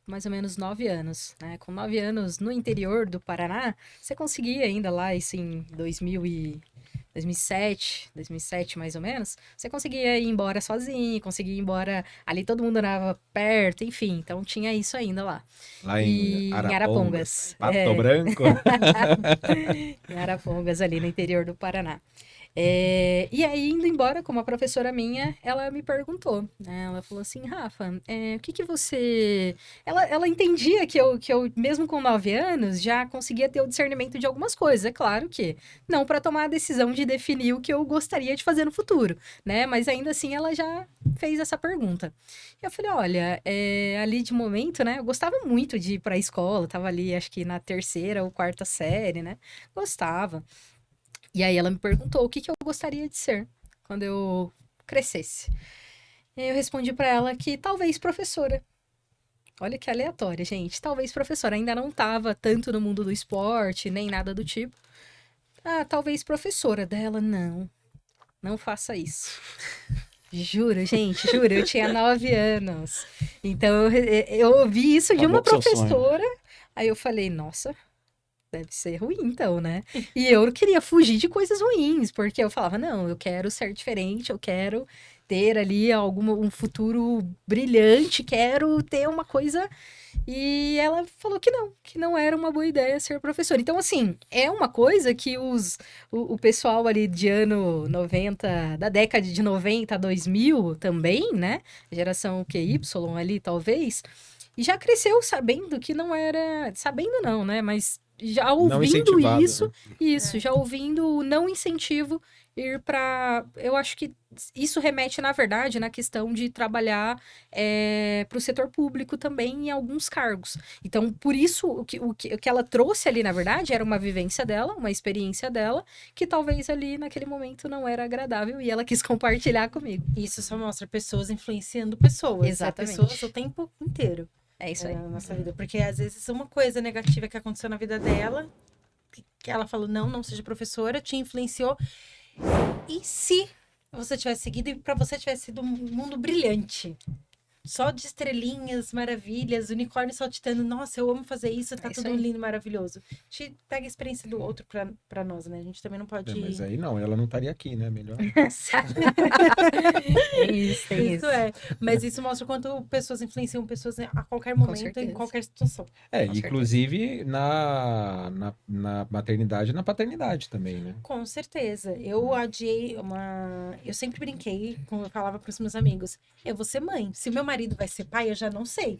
mais ou menos 9 anos, né? Com 9 anos no interior do Paraná, você conseguia ainda lá, isso em 2007 mais ou menos, você conseguia ir embora sozinho, conseguia ir embora, ali todo mundo andava perto, enfim, então tinha isso ainda lá.
Lá em
Arapongas.
Pato Branco.
Em Arapongas, ali no interior do Paraná. E aí, indo embora com uma professora minha, ela me perguntou, né? Ela falou assim, Rafa, o que você... Ela entendia que eu, mesmo com 9 anos, já conseguia ter o discernimento de algumas coisas. É claro que não para tomar a decisão de definir o que eu gostaria de fazer no futuro, né? Mas ainda assim, ela já fez essa pergunta. E eu falei, olha, ali de momento, né? Eu gostava muito de ir para a escola, tava ali, acho que na 3ª ou 4ª série, né? Gostava. E aí ela me perguntou o que eu gostaria de ser quando eu crescesse. E aí eu respondi para ela que talvez professora. Olha que aleatória, gente. Talvez professora. Ainda não estava tanto no mundo do esporte, nem nada do tipo. Talvez professora. Dela, não faça isso. Juro, gente, juro. Eu tinha 9 anos. Então eu ouvi isso de uma professora. Aí eu falei, nossa... deve ser ruim, então, né? E eu queria fugir de coisas ruins, porque eu falava, não, eu quero ser diferente, eu quero ter ali um futuro brilhante, quero ter uma coisa. E ela falou que não era uma boa ideia ser professora. Então, assim, é uma coisa que o pessoal ali de ano 90, da década de 90 a 2000 também, né? Geração QY ali, talvez, e já cresceu sabendo que não era. Sabendo não, né? Mas já
Não
ouvindo
incentivado,
isso,
né?
já ouvindo o não incentivo ir para. Eu acho que isso remete, na verdade, na questão de trabalhar para o setor público também em alguns cargos. Então, por isso, o que ela trouxe ali, na verdade, era uma vivência dela, uma experiência dela, que talvez ali naquele momento não era agradável e ela quis compartilhar comigo.
Isso só mostra pessoas influenciando pessoas.
Exatamente.
Pessoas o tempo inteiro.
É isso aí.
Na nossa vida. Porque às vezes uma coisa negativa que aconteceu na vida dela, que ela falou, não seja professora, te influenciou. E se você tivesse seguido e pra você tivesse sido um mundo brilhante? Só de estrelinhas, maravilhas, unicórnio saltitando. Nossa, eu amo fazer isso, tá
isso
tudo
aí.
lindo, maravilhoso. A gente pega a experiência do outro pra nós, né? A gente também não pode...
Mas aí não, ela não estaria aqui, né? Melhor.
Tem isso, tem
Isso é. Mas isso mostra o quanto pessoas influenciam pessoas a qualquer momento, em
certeza.
qualquer situação.
É,
Com certeza.
inclusive na maternidade e na paternidade também, né?
Com certeza. Eu adiei uma. Eu sempre brinquei, como eu falava para os meus amigos, eu vou ser mãe. Se meu marido vai ser pai, eu já não sei.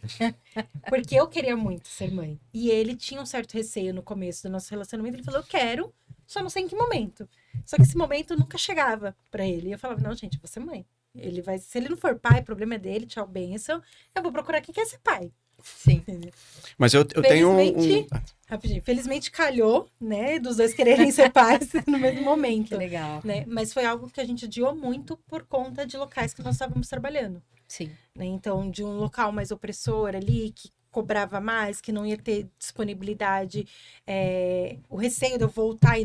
Porque eu queria muito ser mãe. E ele tinha um certo receio no começo do nosso relacionamento. Ele falou, eu quero, só não sei em que momento. Só que esse momento nunca chegava para ele. E eu falava, não, gente, eu vou ser mãe. Ele vai, se ele não for pai, o problema é dele, tchau, bênção. Eu vou procurar quem quer ser pai.
Sim.
Entendeu?
Mas eu tenho
Felizmente, rapidinho, felizmente calhou, né, dos dois quererem ser pais no mesmo momento.
Que legal.
Né? Mas foi algo que a gente adiou muito por conta de locais que nós estávamos trabalhando.
Sim.
Né? Então, de um local mais opressor ali, que cobrava mais, que não ia ter disponibilidade, o receio de eu voltar e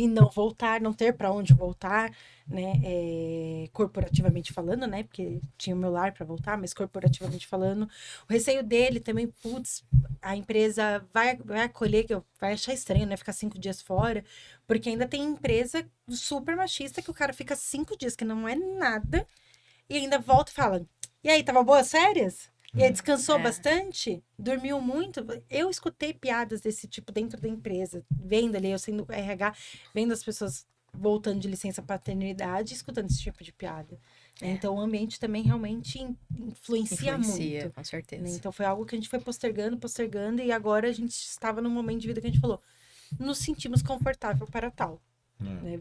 não voltar, não ter para onde voltar, né? Corporativamente falando, né? Porque tinha o meu lar para voltar, mas corporativamente falando, o receio dele também, putz, a empresa vai acolher, que vai achar estranho, né? Ficar 5 dias fora, porque ainda tem empresa super machista que o cara fica 5 dias, que não é nada, e ainda volta e fala, e aí, tava boas férias? E aí, descansou bastante? Dormiu muito? Eu escutei piadas desse tipo dentro da empresa, vendo ali, eu sendo RH, vendo as pessoas voltando de licença paternidade, escutando esse tipo de piada. Então, o ambiente também realmente influencia muito.
Com certeza.
Então, foi algo que a gente foi postergando, e agora a gente estava num momento de vida que a gente falou, nos sentimos confortável para tal. Né?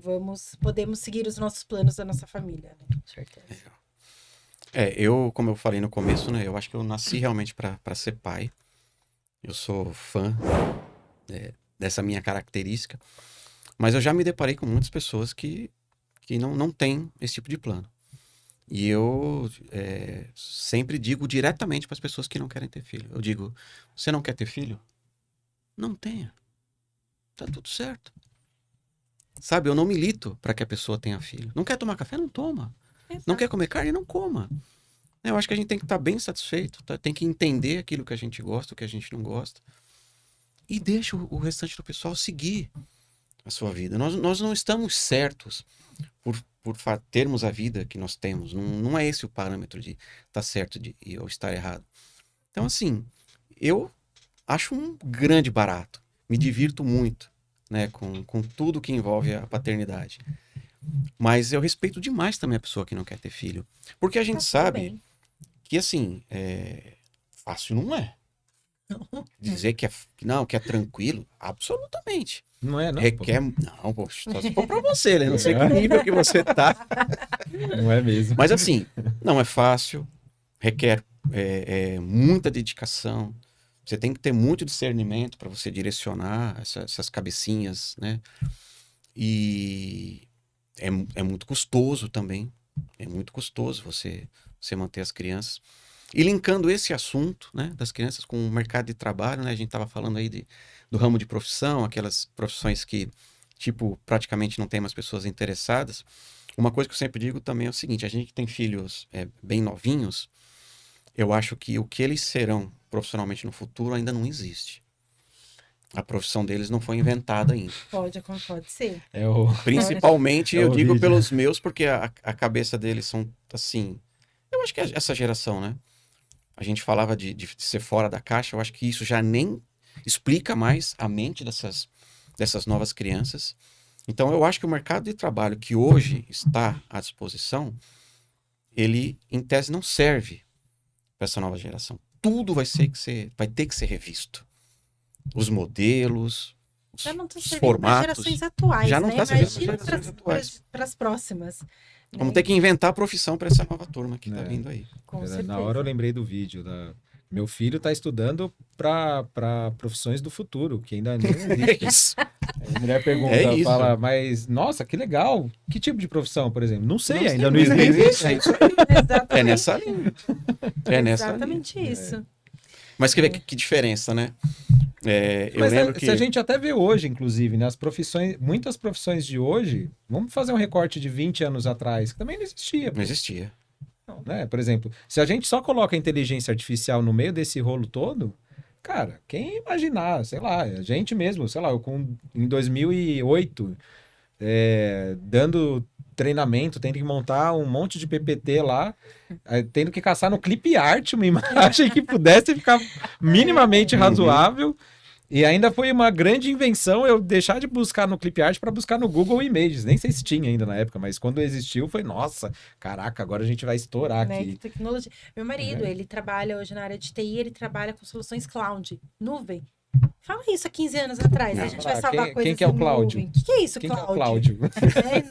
Podemos seguir os nossos planos da nossa família. Né?
Com certeza.
eu, como eu falei no começo, né? Eu acho que eu nasci realmente para ser pai. Eu sou fã dessa minha característica. Mas eu já me deparei com muitas pessoas que não têm esse tipo de plano. E eu sempre digo diretamente para as pessoas que não querem ter filho. Eu digo, você não quer ter filho? Não tenha. Tá tudo certo. Sabe, eu não milito para que a pessoa tenha filho. Não quer tomar café? Não toma.
Exato.
Não quer comer carne? Não coma. Eu acho que a gente tem que estar bem satisfeito, tem que entender aquilo que a gente gosta, o que a gente não gosta. E deixa o restante do pessoal seguir a sua vida. Nós não estamos certos por termos a vida que nós temos. Não é esse o parâmetro de estar certo ou estar errado. Então, assim, eu acho um grande barato. Me divirto muito, né, com tudo que envolve a paternidade. Mas eu respeito demais também a pessoa que não quer ter filho. Porque a gente sabe que, assim, fácil não é. Dizer que é tranquilo, absolutamente.
Não é, não.
Requer... Não, poxa, só se for pra você, né? Não sei que nível que você tá.
Não é mesmo.
Mas assim, não é fácil, requer muita dedicação. Você tem que ter muito discernimento para você direcionar essas cabecinhas, né? E é muito custoso também. É muito custoso você manter as crianças. E linkando esse assunto, né, das crianças com o mercado de trabalho, né? A gente estava falando aí do ramo de profissão, aquelas profissões que, tipo, praticamente não tem mais pessoas interessadas. Uma coisa que eu sempre digo também é o seguinte, a gente que tem filhos bem novinhos, eu acho que o que eles serão profissionalmente no futuro ainda não existe. a profissão deles não foi inventada ainda.
Pode ser.
É o...
Principalmente,
É
eu
o
digo
vídeo.
pelos meus, porque a cabeça deles são, assim... Eu acho que essa geração, né? A gente falava de ser fora da caixa, eu acho que isso já nem explica mais a mente dessas novas crianças. Então, eu acho que o mercado de trabalho que hoje está à disposição, ele, em tese, não serve para essa nova geração. Tudo vai ter que ser revisto. Os modelos,
Já não está
os
servindo para
formatos.
gerações atuais,
Já não
né?
tá servindo pra
Imagina
gerações atuais.
para as próximas.
Vamos
né?
ter que inventar a profissão para essa nova turma que está
É.
vindo aí.
Com
Na
certeza.
hora eu lembrei do vídeo. Meu filho está estudando para profissões do futuro, que ainda nem existe.
Isso.
Aí a mulher pergunta,
É isso.
fala, mas nossa, que legal. Que tipo de profissão, por exemplo? Não sei,
Não
ainda
sei,
não
mas
existe.
É isso aí.
Exatamente.
É nessa linha. É nessa linha.
Exatamente isso.
Mas quer ver que diferença, né? Eu
Mas
lembro que...
se a gente até vê hoje, inclusive, né, as profissões, muitas profissões de hoje, vamos fazer um recorte de 20 anos atrás, que também não existia.
Não existia.
Né? Por exemplo, se a gente só coloca a inteligência artificial no meio desse rolo todo, cara, quem ia imaginar, sei lá, a gente mesmo, sei lá, em 2008, dando treinamento, tendo que montar um monte de PPT lá, tendo que caçar no clip art uma imagem que pudesse ficar minimamente razoável. E ainda foi uma grande invenção eu deixar de buscar no Clip Art para buscar no Google Images. Nem sei se tinha ainda na época, mas quando existiu foi, nossa, caraca, agora a gente vai estourar
Né?
aqui.
Que tecnologia. Meu marido, ele trabalha hoje na área de TI, ele trabalha com soluções cloud, nuvem. Fala isso há 15 anos atrás. A gente vai salvar coisas
quem que é o
em
Cláudio?
nuvem. O que é isso,
Quem que é o
Cláudio?
Cláudio?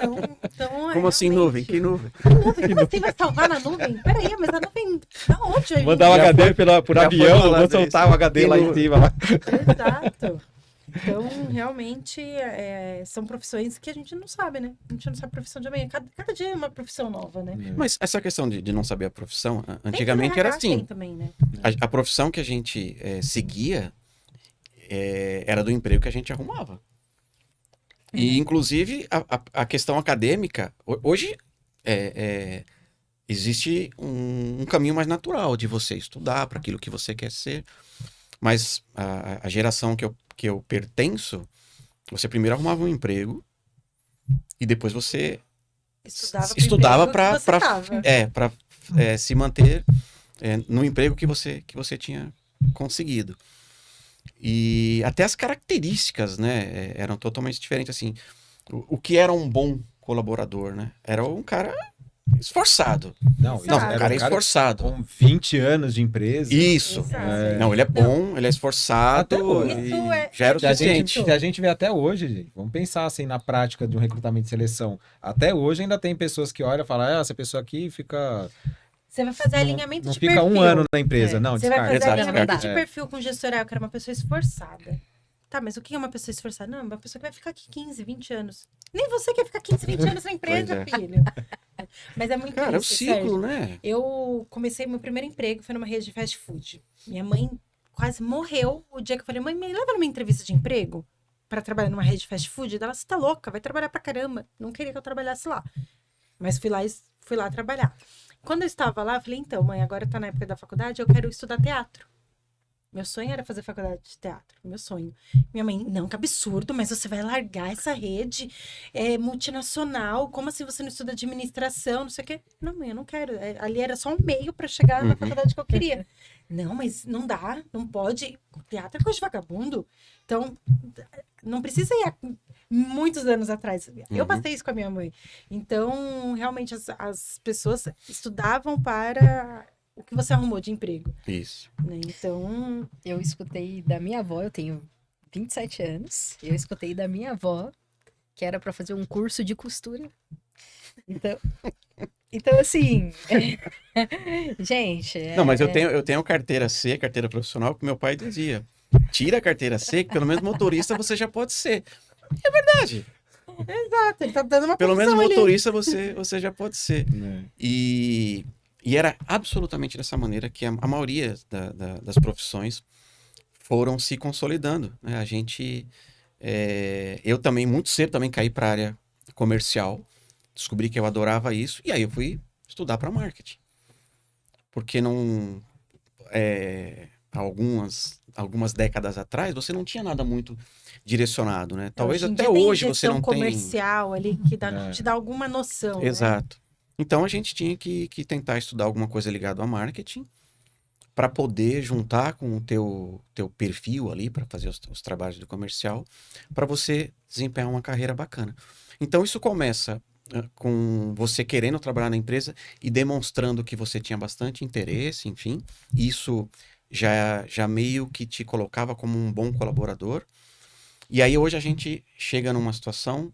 Não, então,
Como assim nuvem? Que nuvem?
Que nuvem? Como assim vai salvar na nuvem? Peraí, mas a nuvem da onde?
Mandar o
Já
HD
foi-
por
já
avião,
foi
eu
falado
vou soltar o HD
isso.
lá em cima. Lá.
Exato. Então, realmente, são profissões que a gente não sabe, né? A gente não sabe a profissão de amanhã. Cada dia é uma profissão nova, né?
Mas essa questão de não saber a profissão,
Tem
antigamente
no
era
RH tem
assim.
também, né?
A profissão que a gente seguia era do emprego que a gente arrumava. E, inclusive, a questão acadêmica, hoje existe um caminho mais natural de você estudar para aquilo que você quer ser. Mas a geração que eu pertenço, você primeiro arrumava um emprego e depois você estudava para se manter no emprego que você tinha conseguido. E até as características, né, eram totalmente diferentes, assim. O que era um bom colaborador, né? Era um cara esforçado.
Não,
Exato.
Não, o cara é esforçado.
com 20 anos de empresa.
Isso.
Exato.
Não, ele é bom, ele é esforçado.
Até hoje.
e
Isso
já era o
Se a
suficiente.
gente, se a gente vê até hoje, gente, vamos pensar assim na prática de um recrutamento de seleção. Até hoje ainda tem pessoas que olham e falam, essa pessoa aqui fica...
Você vai fazer alinhamento
não
de
fica
perfil.
um ano na empresa, não,
Você vai
descarta.
fazer
Exato,
alinhamento
descarta.
de perfil com gestoral, eu quero uma pessoa esforçada. Tá, mas o que é uma pessoa esforçada? Não, uma pessoa que vai ficar aqui 15, 20 anos. Nem você quer ficar 15, 20 anos na empresa,
Pois
filho. Mas é muito
Cara, é o
isso,
ciclo,
Sérgio.
né?
Eu comecei, meu primeiro emprego foi numa rede de fast food. Minha mãe quase morreu o dia que eu falei, mãe, me leva numa entrevista de emprego pra trabalhar numa rede de fast food. Ela, você tá louca, vai trabalhar pra caramba. Não queria que eu trabalhasse lá. Mas fui lá trabalhar. Quando eu estava lá, eu falei, então, mãe, agora tá na época da faculdade, eu quero estudar teatro. Meu sonho era fazer faculdade de teatro, meu sonho. Minha mãe, não, que absurdo, mas você vai largar essa rede multinacional, como assim você não estuda administração, não sei o quê? Não, mãe, eu não quero. Ali era só um meio para chegar na faculdade que eu queria. Não, mas não dá, não pode. Teatro é coisa de vagabundo. Então, não precisa ir muitos anos atrás. Eu passei isso com a minha mãe. Então, realmente, as pessoas estudavam para o que você arrumou de emprego.
Isso.
Né? Então,
Eu escutei da minha avó, eu tenho 27 anos, eu escutei da minha avó que era para fazer um curso de costura. Então assim, gente...
Não, mas eu tenho carteira C, carteira profissional, que meu pai dizia. Tira a carteira C, que pelo menos motorista você já pode ser. É verdade.
exato, ele tá dando uma
Pelo menos
profissão ali.
motorista você já pode ser. E era absolutamente dessa maneira que a maioria das profissões foram se consolidando. Né? Eu também, muito cedo, também caí para a área comercial. Descobri que eu adorava isso. E aí eu fui estudar para marketing. Porque não... há algumas décadas atrás, você não tinha nada muito direcionado, né? Talvez
Hoje em
até
dia tem
hoje você
gestão
não tem...
comercial ali que te dá alguma noção, né?
Exato. Então a gente tinha que tentar estudar alguma coisa ligada ao marketing para poder juntar com o teu perfil ali para fazer os trabalhos do comercial, para você desempenhar uma carreira bacana. Então isso começa com você querendo trabalhar na empresa e demonstrando que você tinha bastante interesse, enfim. Isso já meio que te colocava como um bom colaborador. E aí hoje a gente chega numa situação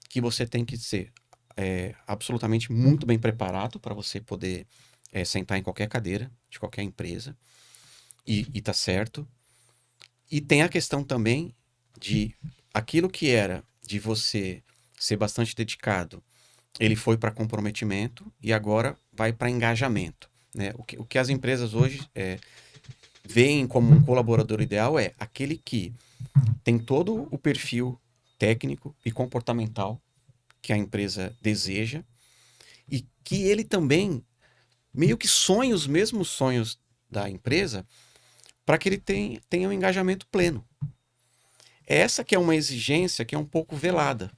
que você tem que ser absolutamente muito bem preparado para você poder sentar em qualquer cadeira de qualquer empresa. E tá certo. E tem a questão também de aquilo que era de você ser bastante dedicado, ele foi para comprometimento e agora vai para engajamento, né? O que as empresas hoje veem como um colaborador ideal é aquele que tem todo o perfil técnico e comportamental que a empresa deseja e que ele também meio que sonha os mesmos sonhos da empresa para que ele tenha um engajamento pleno. Essa que é uma exigência que é um pouco velada.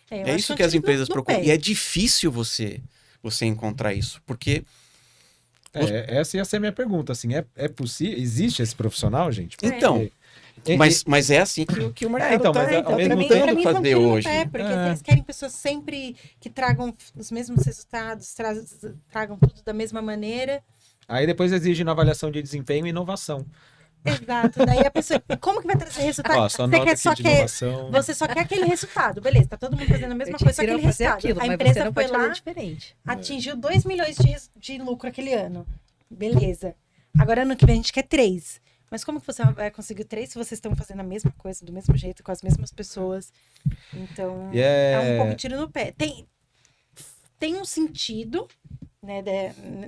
É isso que as empresas procuram. E é difícil você encontrar isso, porque...
Essa ia ser a minha pergunta, assim, é possível? Existe esse profissional, gente?
Então, mas é assim que o mercado
está
tentando fazer hoje.
Porque eles querem pessoas sempre que tragam os mesmos resultados, tragam tudo da mesma maneira.
Aí depois exige na avaliação de desempenho e inovação.
Exato. Daí a pessoa, como que vai trazer resultado? Você só quer aquele resultado. Beleza, tá todo mundo fazendo a mesma coisa, só aquele resultado. A empresa foi lá, atingiu 2 milhões de lucro aquele ano. Beleza. Agora ano que vem a gente quer 3. Mas como que você vai conseguir 3 se vocês estão fazendo a mesma coisa, do mesmo jeito, com as mesmas pessoas? Então, é um pouco tiro no pé. Tem um sentido, né,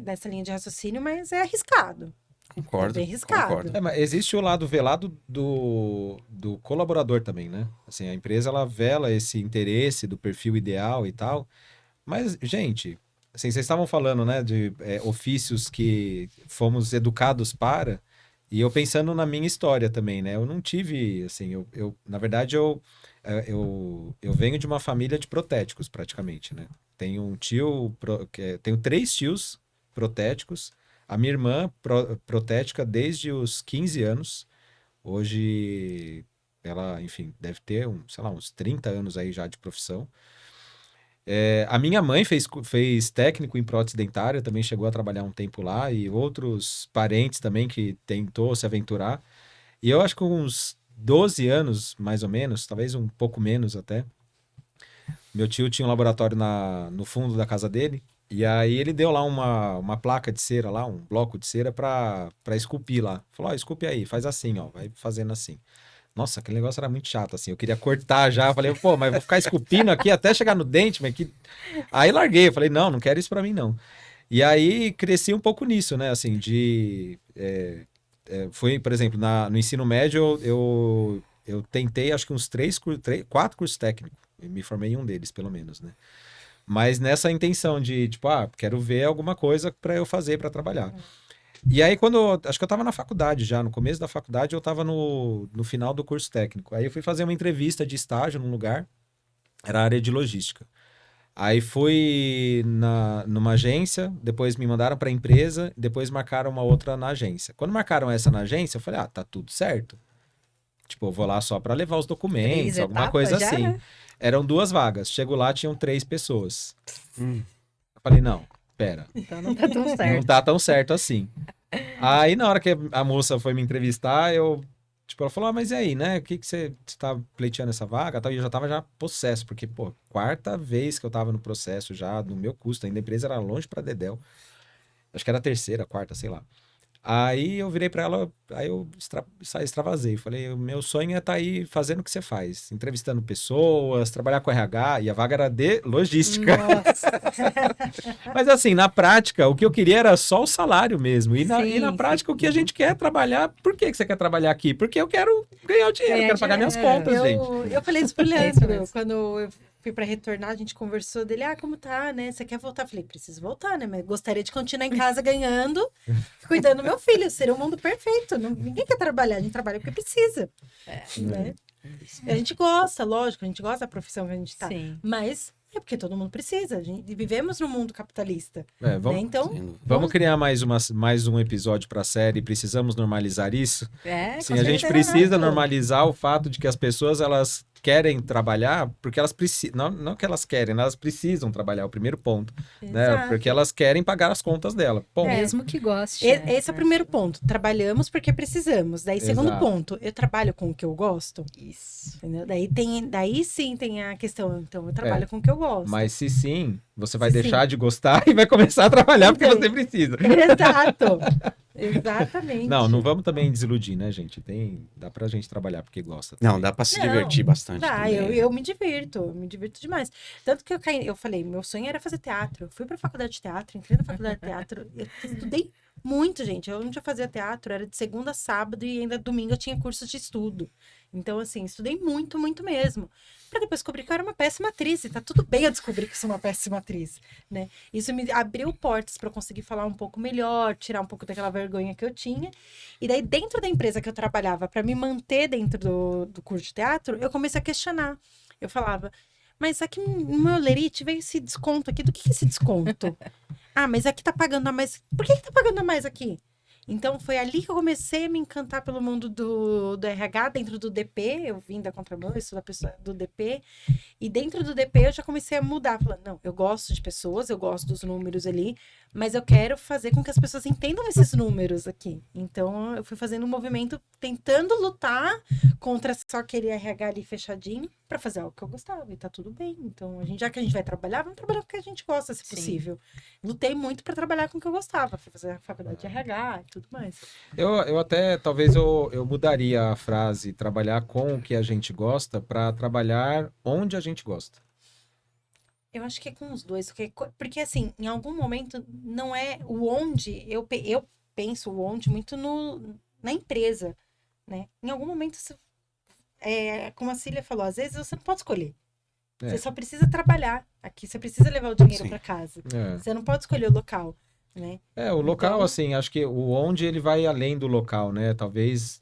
dessa linha de raciocínio, mas é arriscado.
Concordo.
É bem arriscado.
Mas existe o lado velado do colaborador também, né? Assim, a empresa, ela vela esse interesse do perfil ideal e tal. Mas, gente, assim, vocês estavam falando, né, de ofícios que fomos educados para... E eu pensando na minha história também, né? Eu não tive, assim, na verdade, eu venho de uma família de protéticos, praticamente, né? Tenho um tio, tenho 3 tios protéticos. A minha irmã, protética desde os 15 anos. Hoje, ela, enfim, deve ter, uns 30 anos aí já de profissão. A minha mãe fez técnico em prótese dentária, também chegou a trabalhar um tempo lá, e outros parentes também que tentou se aventurar. E eu acho que com uns 12 anos, mais ou menos, talvez um pouco menos até, meu tio tinha um laboratório no fundo da casa dele, e aí ele deu lá uma placa de cera lá, um bloco de cera para esculpir lá. Falou, esculpe aí, faz assim, ó, vai fazendo assim. Nossa, aquele negócio era muito chato, assim. Eu queria cortar já. Eu falei, pô, mas vou ficar esculpindo aqui até chegar no dente, mas que... Aí larguei. Eu falei, não quero isso pra mim, não. E aí cresci um pouco nisso, né? Assim, foi, por exemplo, no ensino médio, eu tentei, acho que uns 4 cursos técnicos. Eu me formei em um deles, pelo menos, né? Mas nessa intenção de, tipo, quero ver alguma coisa pra eu fazer pra trabalhar. E aí, acho que eu tava na faculdade já, no começo da faculdade, eu tava no final do curso técnico. Aí eu fui fazer uma entrevista de estágio num lugar, era a área de logística. Aí fui numa agência, depois me mandaram pra empresa, depois marcaram uma outra na agência. Quando marcaram essa na agência, eu falei, tá tudo certo. Tipo, eu vou lá só pra levar os documentos, alguma coisa assim. Né? Eram 2 vagas, chego lá, tinham 3 pessoas. Eu falei, não. Pera.
Então não tá tão certo.
Não tá tão certo assim. Aí, na hora que a moça foi me entrevistar, ela falou, mas e aí, né? O que você tá pleiteando essa vaga? E eu já tava possesso, porque, pô, 4ª vez que eu tava no processo já, no meu custo, ainda a empresa era longe pra dedéu. Acho que era a 3ª, 4ª, sei lá. Aí eu virei pra ela, aí eu extravasei. Falei, o meu sonho é estar aí fazendo o que você faz. Entrevistando pessoas, trabalhar com RH. E a vaga era de logística.
Nossa.
Mas assim, na prática, o que eu queria era só o salário mesmo. E na prática, o que a gente quer é trabalhar... Por que você quer trabalhar aqui? Porque eu quero ganhar o dinheiro, eu quero pagar minhas contas, gente.
Eu falei isso pro Leandro, quando fui pra retornar, a gente conversou dele, como tá, né? Você quer voltar? Eu falei, preciso voltar, né? Mas gostaria de continuar em casa ganhando, cuidando do meu filho. Seria um mundo perfeito. Ninguém quer trabalhar, a gente trabalha porque precisa. Né? A gente gosta, lógico, a gente gosta da profissão que a gente tá.
Sim.
Mas é porque todo mundo precisa. Vivemos num mundo capitalista.
Vamos,
Né? Então,
Sim.
vamos criar mais um episódio para a série. Precisamos normalizar isso.
Com
Sim, a gente
certeza.
precisa normalizar o fato de que as pessoas elas querem trabalhar porque elas precisam, não que elas querem, elas precisam trabalhar, é o primeiro ponto, né?
exato.
Porque elas querem pagar as contas dela. Ponto.
Mesmo que goste. né?
Esse é o primeiro ponto. Trabalhamos porque precisamos. Daí, segundo
Exato.
ponto, eu trabalho com o que eu gosto.
Isso.
Entendeu? Daí sim tem a questão. Então, eu trabalho com o que eu gosto.
Mas se sim, você vai
Se
deixar de gostar e vai começar a trabalhar porque
Então.
você precisa.
Exato. Exatamente.
Não vamos também desiludir, né, gente? Dá pra gente trabalhar porque gosta.
Não,
também.
dá pra se
Não,
divertir bastante
Dá,
também.
eu me divirto demais. Tanto que eu falei, meu sonho era fazer teatro. Eu fui pra faculdade de teatro, entrei na faculdade de teatro. Eu estudei muito, gente. Eu não tinha fazia teatro, era de segunda a sábado e ainda domingo eu tinha cursos de estudo. Então, assim, estudei muito, muito mesmo. Pra depois descobrir que eu era uma péssima atriz. E tá tudo bem eu descobrir que eu sou uma péssima atriz, né? Isso me abriu portas pra eu conseguir falar um pouco melhor, tirar um pouco daquela vergonha que eu tinha. E daí, dentro da empresa que eu trabalhava, pra me manter dentro do curso de teatro, eu comecei a questionar. Eu falava, mas aqui no meu lerite veio esse desconto aqui. Do que é esse desconto? Mas aqui tá pagando a mais. Por que tá pagando a mais aqui? Então, foi ali que eu comecei a me encantar pelo mundo do RH, dentro do DP. Eu vim da contramão, eu sou da pessoa do DP. E dentro do DP, eu já comecei a mudar. Falando, não, eu gosto de pessoas, eu gosto dos números ali, mas eu quero fazer com que as pessoas entendam esses números aqui. Então, eu fui fazendo um movimento, tentando lutar contra só aquele RH ali fechadinho, para fazer algo que eu gostava. E tá tudo bem. Então, já que a gente vai trabalhar, vamos trabalhar com o que a gente gosta, se
Sim.
possível. Lutei muito para trabalhar com o que eu gostava. Fui fazer a faculdade de RH e tudo mais.
Eu até, talvez eu mudaria a frase trabalhar com o que a gente gosta para trabalhar onde a gente gosta.
Eu acho que é com os dois. Porque assim, em algum momento, não é o onde. Eu penso o onde muito na empresa, né? Em algum momento, como a Cília falou, às vezes você não pode escolher.
É.
Você só precisa trabalhar aqui. Você precisa levar o dinheiro
Sim.
para casa.
É.
Você não pode escolher o local, né?
O local,
Então-
assim, acho que o onde ele vai além do local, né? Talvez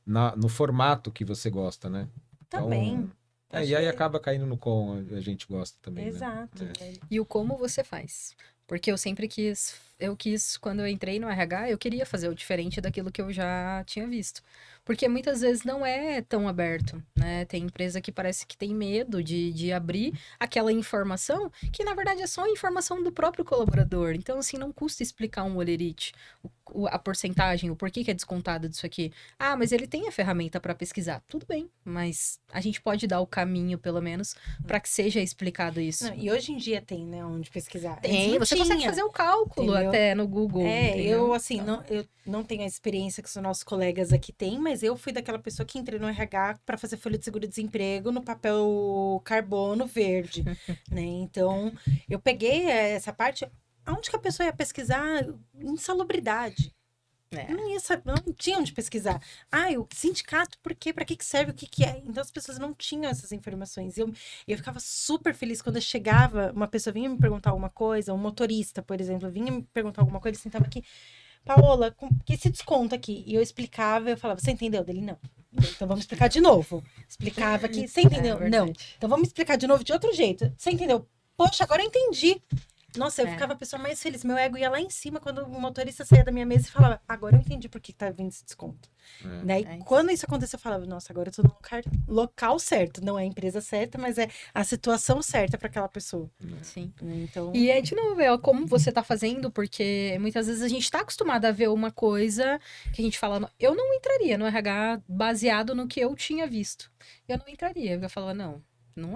no formato que você gosta, né?
Também. Acho
E aí
que-
acaba caindo no com a gente gosta também, né?
Exato.
E o como você faz. Porque eu sempre quis, quando eu entrei no RH, eu queria fazer o diferente daquilo que eu já tinha visto. Porque muitas vezes não é tão aberto, né? Tem empresa que parece que tem medo de abrir aquela informação, que na verdade é só a informação do próprio colaborador. Então, assim, não custa explicar um olerite, a porcentagem, o porquê que é descontado disso aqui. Mas ele tem a ferramenta para pesquisar. Tudo bem, mas a gente pode dar o caminho, pelo menos, para que seja explicado isso.
Não, e hoje em dia tem, né, onde pesquisar.
Tem,
Antes não
você consegue
tinha.
fazer o cálculo
Entendeu?
até no Google. entendeu?
Eu não tenho a experiência que os nossos colegas aqui têm, mas eu fui daquela pessoa que entrei no RH para fazer folha de seguro-desemprego no papel carbono verde, né? Então, eu peguei essa parte, aonde que a pessoa ia pesquisar? Insalubridade. Não tinha onde pesquisar. O sindicato, por quê? Pra que serve? O que é? Então as pessoas não tinham essas informações. E eu ficava super feliz quando eu chegava, uma pessoa vinha me perguntar alguma coisa, um motorista, por exemplo, vinha me perguntar alguma coisa, ele sentava aqui, Paola, que esse desconto aqui? E eu explicava, eu falava, você entendeu? Dele, não. Então vamos explicar de novo. Explicava aqui, você entendeu? Não. Então vamos explicar de novo de outro jeito. Você entendeu? Poxa, agora eu entendi. Nossa, eu ficava a pessoa mais feliz. Meu ego ia lá em cima quando o motorista saía da minha mesa e falava, agora eu entendi por que tá vindo esse desconto. Daí, quando isso aconteceu, eu falava, nossa, agora eu tô no local certo. Não é a empresa certa, mas é a situação certa para aquela pessoa.
Sim.
Então...
E de novo, como você tá fazendo, porque muitas vezes a gente tá acostumado a ver uma coisa que a gente fala, eu não entraria no RH baseado no que eu tinha visto. Eu não entraria, eu ia falar, não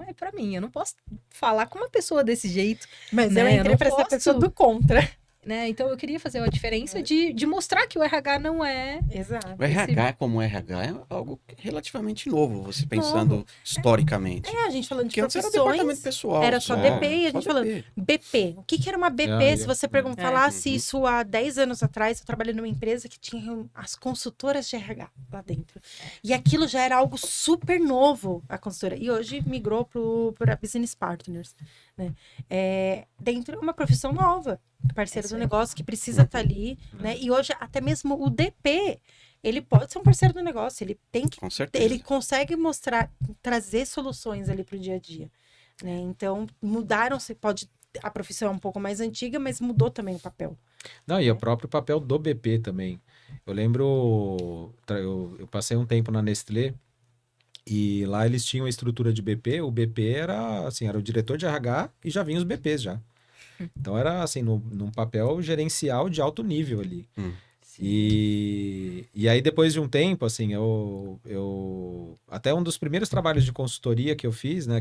é pra mim, eu não posso falar com uma pessoa desse jeito.
Mas
né?
eu entrei
não
pra essa
posso-
pessoa do contra.
né? Então eu queria fazer a diferença de mostrar que o RH não é...
Exato.
O RH, como RH, é algo relativamente novo, você pensando historicamente.
A gente falando de
Porque antes era departamento
profissões,
pessoal.
era só DP, e a gente
só
falando,
DP.
BP. O que era uma BP? Se você falasse
Uhum.
isso há 10 anos atrás, eu trabalhei numa empresa que tinha as consultoras de RH lá dentro. E aquilo já era algo super novo, a consultora. E hoje migrou para Business Partners, né? Dentro é uma profissão nova, parceiro do negócio que precisa estar ali, né? E hoje até mesmo o DP, ele pode ser um parceiro do negócio, ele tem que,
Com certeza.
ele consegue mostrar, trazer soluções ali para o dia a dia, né? Então mudaram-se, a profissão é um pouco mais antiga, mas mudou também o papel.
Não, e o próprio papel do BP também. Eu lembro, eu passei um tempo na Nestlé e lá eles tinham a estrutura de BP. O BP era assim, era o diretor de RH e já vinha os BPs já. Então era assim, num papel gerencial de alto nível ali. E aí depois de um tempo, assim, até um dos primeiros trabalhos de consultoria que eu fiz, né,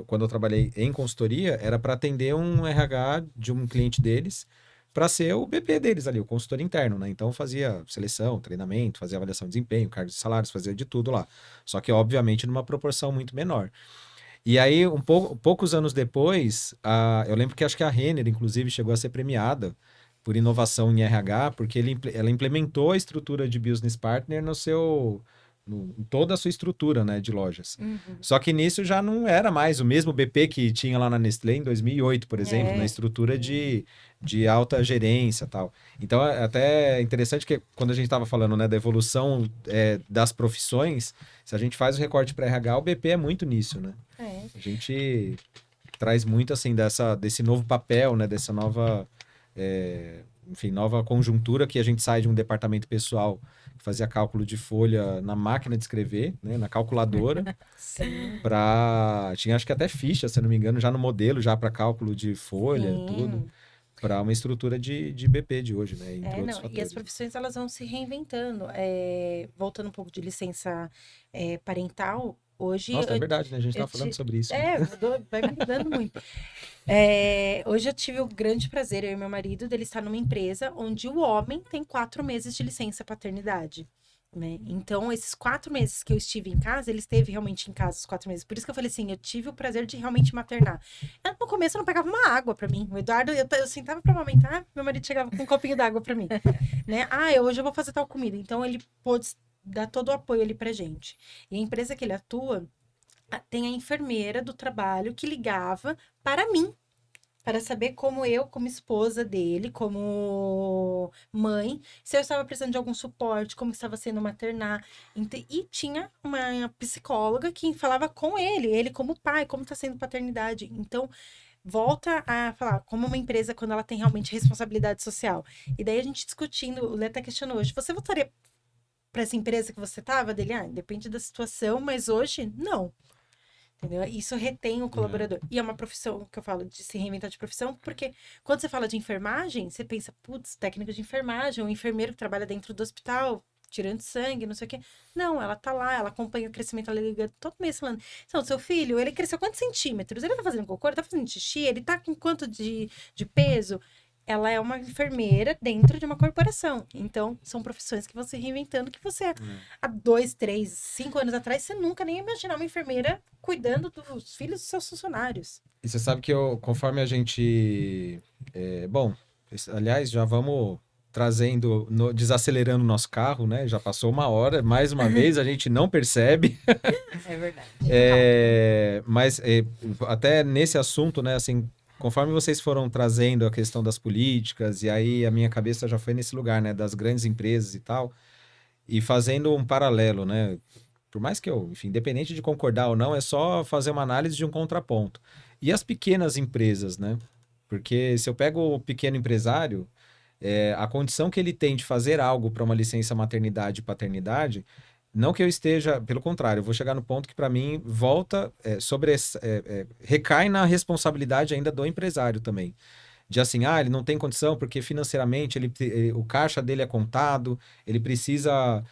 quando eu trabalhei em consultoria, era para atender um RH de um cliente deles, para ser o BP deles ali, o consultor interno, né? Então fazia seleção, treinamento, fazia avaliação de desempenho, cargos de salários, fazia de tudo lá. Só que obviamente numa proporção muito menor. E aí, poucos anos depois, eu lembro que acho que a Renner, inclusive, chegou a ser premiada por inovação em RH, porque ela implementou a estrutura de Business Partner em toda a sua estrutura, né, de lojas. Só que nisso já não era mais o mesmo BP que tinha lá na Nestlé em 2008, por exemplo, na estrutura de alta gerência e tal. Então, é até interessante que quando a gente estava falando, né, da evolução das profissões, se a gente faz o recorte para RH, o BP é muito nisso, né? A gente traz muito, assim, desse novo papel, né, dessa nova... nova conjuntura que a gente sai de um departamento pessoal que fazia cálculo de folha na máquina de escrever, né, na calculadora, tinha acho que até ficha, se não me engano, já no modelo, já para cálculo de folha e tudo, para uma estrutura de BP de hoje, né, entre outros fatores.
E as profissões, elas vão se reinventando. Voltando um pouco de licença parental, hoje...
Nossa, é verdade, né? A gente estava falando sobre isso.
Vai mudando muito. Hoje eu tive o grande prazer, eu e meu marido, dele estar numa empresa onde o homem tem 4 meses de licença paternidade, né? Então, esses 4 meses que eu estive em casa, ele esteve realmente em casa os 4 meses. Por isso que eu falei assim, eu tive o prazer de realmente maternar. No começo eu não pegava uma água pra mim. O Eduardo, eu sentava pra amamentar, meu marido chegava com um copinho d'água pra mim, né? Hoje eu vou fazer tal comida. Então, ele pôde dar todo o apoio ali pra gente. E a empresa que ele atua, tem a enfermeira do trabalho que ligava para mim, para saber como eu, como esposa dele, como mãe, se eu estava precisando de algum suporte, como estava sendo maternar. E tinha uma psicóloga que falava com ele como pai, como está sendo paternidade. Então, volta a falar, como uma empresa, quando ela tem realmente responsabilidade social. E daí a gente discutindo, o Lê até questionou hoje, você voltaria para essa empresa que você estava? Dele, depende da situação, mas hoje, não. Entendeu? Isso retém o colaborador. E é uma profissão que eu falo de se reinventar de profissão, porque quando você fala de enfermagem, você pensa, putz, técnico de enfermagem, um enfermeiro que trabalha dentro do hospital, tirando sangue, não sei o quê. Não, ela tá lá, ela acompanha o crescimento, ela liga todo mês falando, então, seu filho, ele cresceu quantos centímetros? Ele tá fazendo cocô, ele tá fazendo xixi, ele tá com quanto de peso? Ela é uma enfermeira dentro de uma corporação. Então, são profissões que vão se reinventando, que você, há 2, 3, 5 anos atrás, você nunca nem ia imaginar uma enfermeira cuidando dos filhos dos seus funcionários.
E você sabe que conforme a gente... aliás, já vamos trazendo, desacelerando o nosso carro, né? Já passou 1 hora, mais uma vez, a gente não percebe.
É verdade.
Mas até nesse assunto, né, assim... Conforme vocês foram trazendo a questão das políticas, e aí a minha cabeça já foi nesse lugar, né, das grandes empresas e tal, e fazendo um paralelo, né, por mais que eu, enfim, independente de concordar ou não, é só fazer uma análise de um contraponto. E as pequenas empresas, né, porque se eu pego o pequeno empresário, a condição que ele tem de fazer algo para uma licença maternidade e paternidade, não que eu esteja, pelo contrário, eu vou chegar no ponto que para mim volta recai na responsabilidade ainda do empresário também. De assim, ele não tem condição porque financeiramente o caixa dele é contado, ele precisa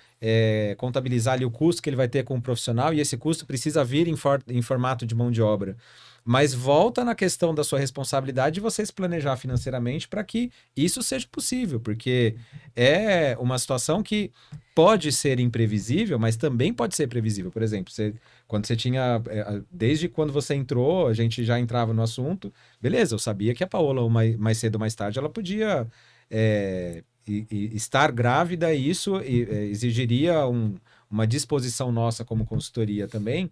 contabilizar ali o custo que ele vai ter com o profissional e esse custo precisa vir em formato de mão de obra. Mas volta na questão da sua responsabilidade de você se planejar financeiramente para que isso seja possível, porque é uma situação que pode ser imprevisível, mas também pode ser previsível. Por exemplo, quando você tinha, desde quando você entrou, a gente já entrava no assunto, beleza, eu sabia que a Paola, mais cedo ou mais tarde, ela podia estar grávida, e isso exigiria uma disposição nossa como consultoria também.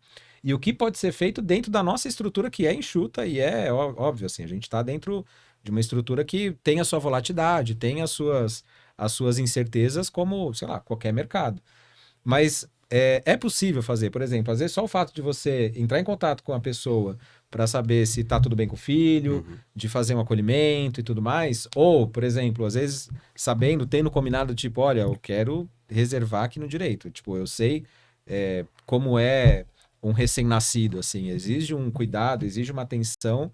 E o que pode ser feito dentro da nossa estrutura, que é enxuta, e é óbvio, assim, a gente está dentro de uma estrutura que tem a sua volatilidade, tem as suas incertezas, como, sei lá, qualquer mercado. Mas é possível fazer, por exemplo, às vezes só o fato de você entrar em contato com a pessoa para saber se está tudo bem com o filho, de fazer um acolhimento e tudo mais, ou, por exemplo, às vezes sabendo, tendo combinado, tipo, olha, eu quero reservar aqui no direito, tipo, eu sei como é um recém-nascido, assim, exige um cuidado, exige uma atenção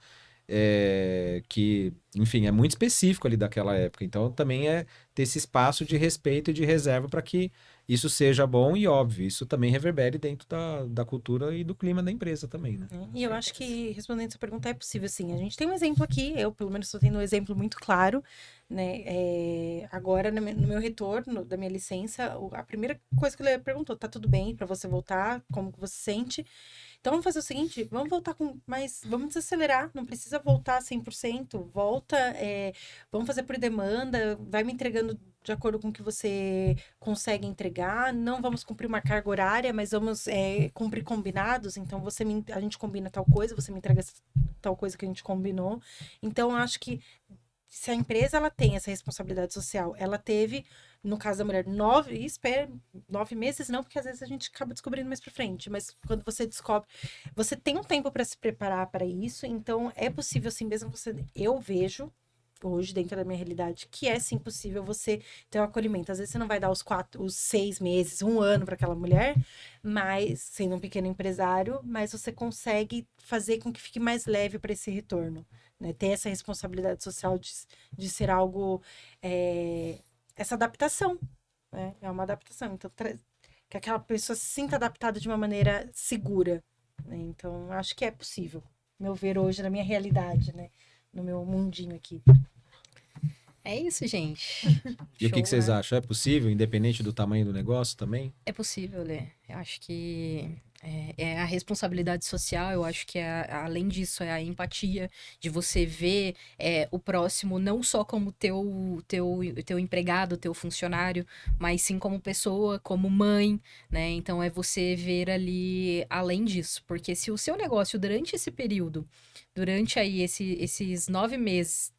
que, enfim, é muito específico ali daquela época. Então, também é ter esse espaço de respeito e de reserva para que isso seja bom e, óbvio, isso também reverbere dentro da cultura e do clima da empresa também, né?
E eu acho que, respondendo essa pergunta, é possível, sim. A gente tem um exemplo aqui, eu, pelo menos, estou tendo um exemplo muito claro, né? Agora, no meu retorno da minha licença, a primeira coisa que ele perguntou, tá tudo bem para você voltar? Como que você se sente? Então, vamos fazer o seguinte, vamos voltar vamos desacelerar, não precisa voltar 100%, volta, vamos fazer por demanda, vai me entregando de acordo com o que você consegue entregar, não vamos cumprir uma carga horária, mas vamos cumprir combinados, então a gente combina tal coisa, você me entrega tal coisa que a gente combinou. Então, eu acho que se a empresa ela tem essa responsabilidade social, ela teve, no caso da mulher, 9 meses, não, porque às vezes a gente acaba descobrindo mais pra frente, mas quando você descobre, você tem um tempo para se preparar para isso, então é possível assim mesmo eu vejo hoje dentro da minha realidade que é sim possível você ter um acolhimento. Às vezes você não vai dar os 6 meses, 1 ano para aquela mulher, mas sendo um pequeno empresário, mas você consegue fazer com que fique mais leve para esse retorno. Né, ter essa responsabilidade social de ser algo, essa adaptação, né? É uma adaptação, então que aquela pessoa se sinta adaptada de uma maneira segura, né? Então acho que é possível, meu ver hoje na minha realidade, né? No meu mundinho aqui.
É isso, gente.
E o que
Show,
vocês
né?
acham? É possível, independente do tamanho do negócio também?
É possível, Lê. Eu acho que é a responsabilidade social, eu acho que além disso é a empatia de você ver o próximo não só como teu empregado, teu funcionário, mas sim como pessoa, como mãe, né? Então é você ver ali além disso, porque se o seu negócio durante esse período, durante aí esses 9 meses,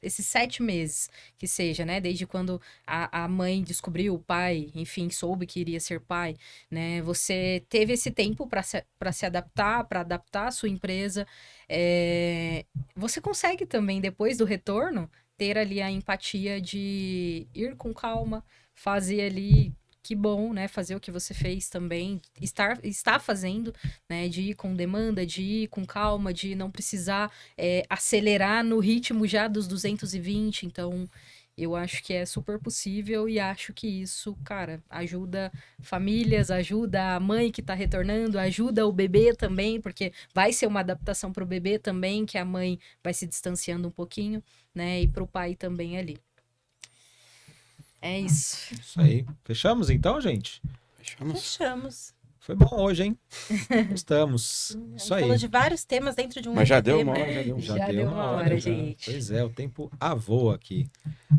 esses 7 meses, que seja, né? Desde quando a mãe descobriu, o pai, enfim, soube que iria ser pai, né? Você teve esse tempo para se adaptar, para adaptar a sua empresa. Você consegue também, depois do retorno, ter ali a empatia de ir com calma, fazer ali. Que bom, né? Fazer o que você fez também, está fazendo, né? De ir com demanda, de ir com calma, de não precisar acelerar no ritmo já dos 220. Então, eu acho que é super possível e acho que isso, cara, ajuda famílias, ajuda a mãe que tá retornando, ajuda o bebê também, porque vai ser uma adaptação pro bebê também, que a mãe vai se distanciando um pouquinho, né? E pro pai também ali. É isso.
Isso aí. Fechamos então, gente?
Fechamos.
Foi bom hoje, hein? Gostamos.
A gente
Isso aí.
falou de vários temas dentro de um
Mas já
único
deu
tema.
uma hora, já deu.
Já deu uma hora,
já.
gente.
Pois é, o tempo voa aqui.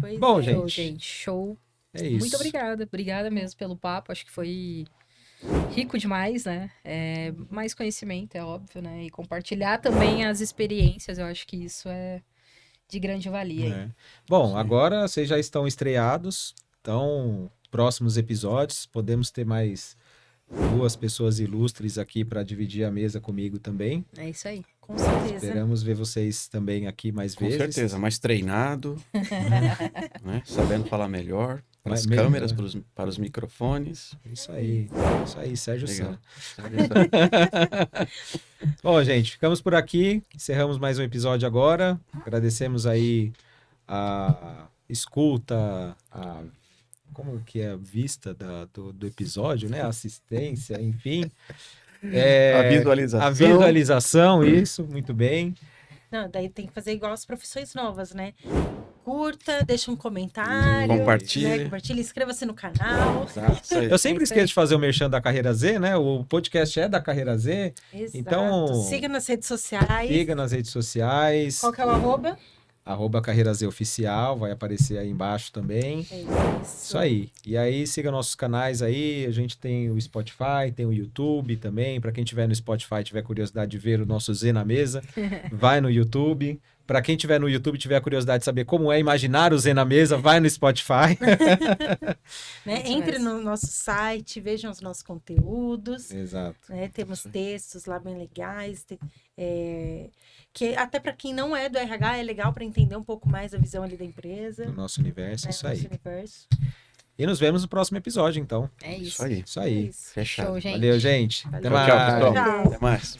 Pois
Bom,
é.
Show,
gente.
gente. Show.
É isso.
Muito obrigada. Obrigada mesmo pelo papo. Acho que foi rico demais, né? Mais conhecimento, é óbvio, né? E compartilhar também as experiências. Eu acho que isso é de grande valia.
É. Bom, agora vocês já estão estreados, então próximos episódios podemos ter mais 2 pessoas ilustres aqui para dividir a mesa comigo também.
É isso aí.
Com certeza.
Esperamos ver vocês também aqui mais
Com
vezes.
certeza, mais treinado, né? Sabendo falar melhor, para as
Melhor.
câmeras, para os microfones.
Isso aí, Sérgio
Legal.
Sá. Bom, gente, ficamos por aqui. Encerramos mais um episódio agora. Agradecemos aí a escuta, como que é a vista do episódio, né? A assistência, enfim. É,
A visualização.
a visualização, isso, muito bem.
Não, daí tem que fazer igual as profissões novas, né? Curta, deixa um comentário.
Compartilhe.
Né? Compartilha, inscreva-se no canal.
Exato, isso aí.
Eu sempre
É isso
esqueço
aí.
de fazer o merchan da Carreira Z, né? O podcast é da Carreira Z.
Exato.
Então-
Siga nas redes sociais.
Siga nas redes sociais,
Qual que é o arroba?
@Carreira Z Oficial, vai aparecer aí embaixo também.
É
Isso aí. E aí, siga nossos canais aí. A gente tem o Spotify, tem o YouTube também. Para quem tiver no Spotify, tiver curiosidade de ver o nosso Z na mesa, vai no YouTube. Para quem tiver no YouTube, tiver curiosidade de saber como é imaginar o Z na mesa, vai no Spotify.
Né?
Isso
Entre
mesmo.
no nosso site, vejam os nossos conteúdos.
Exato.
Né? Temos textos lá bem legais. Que até para quem não é do RH é legal para entender um pouco mais a visão ali da empresa.
No nosso universo,
Né?
isso
Nosso
aí.
universo.
E nos vemos no próximo episódio, então.
É isso.
Isso aí.
Isso aí.
É isso.
Fechado.
Show, gente.
Valeu, gente. Até
Valeu.
Tchau,
mais.
pessoal.
Tchau.
Até mais.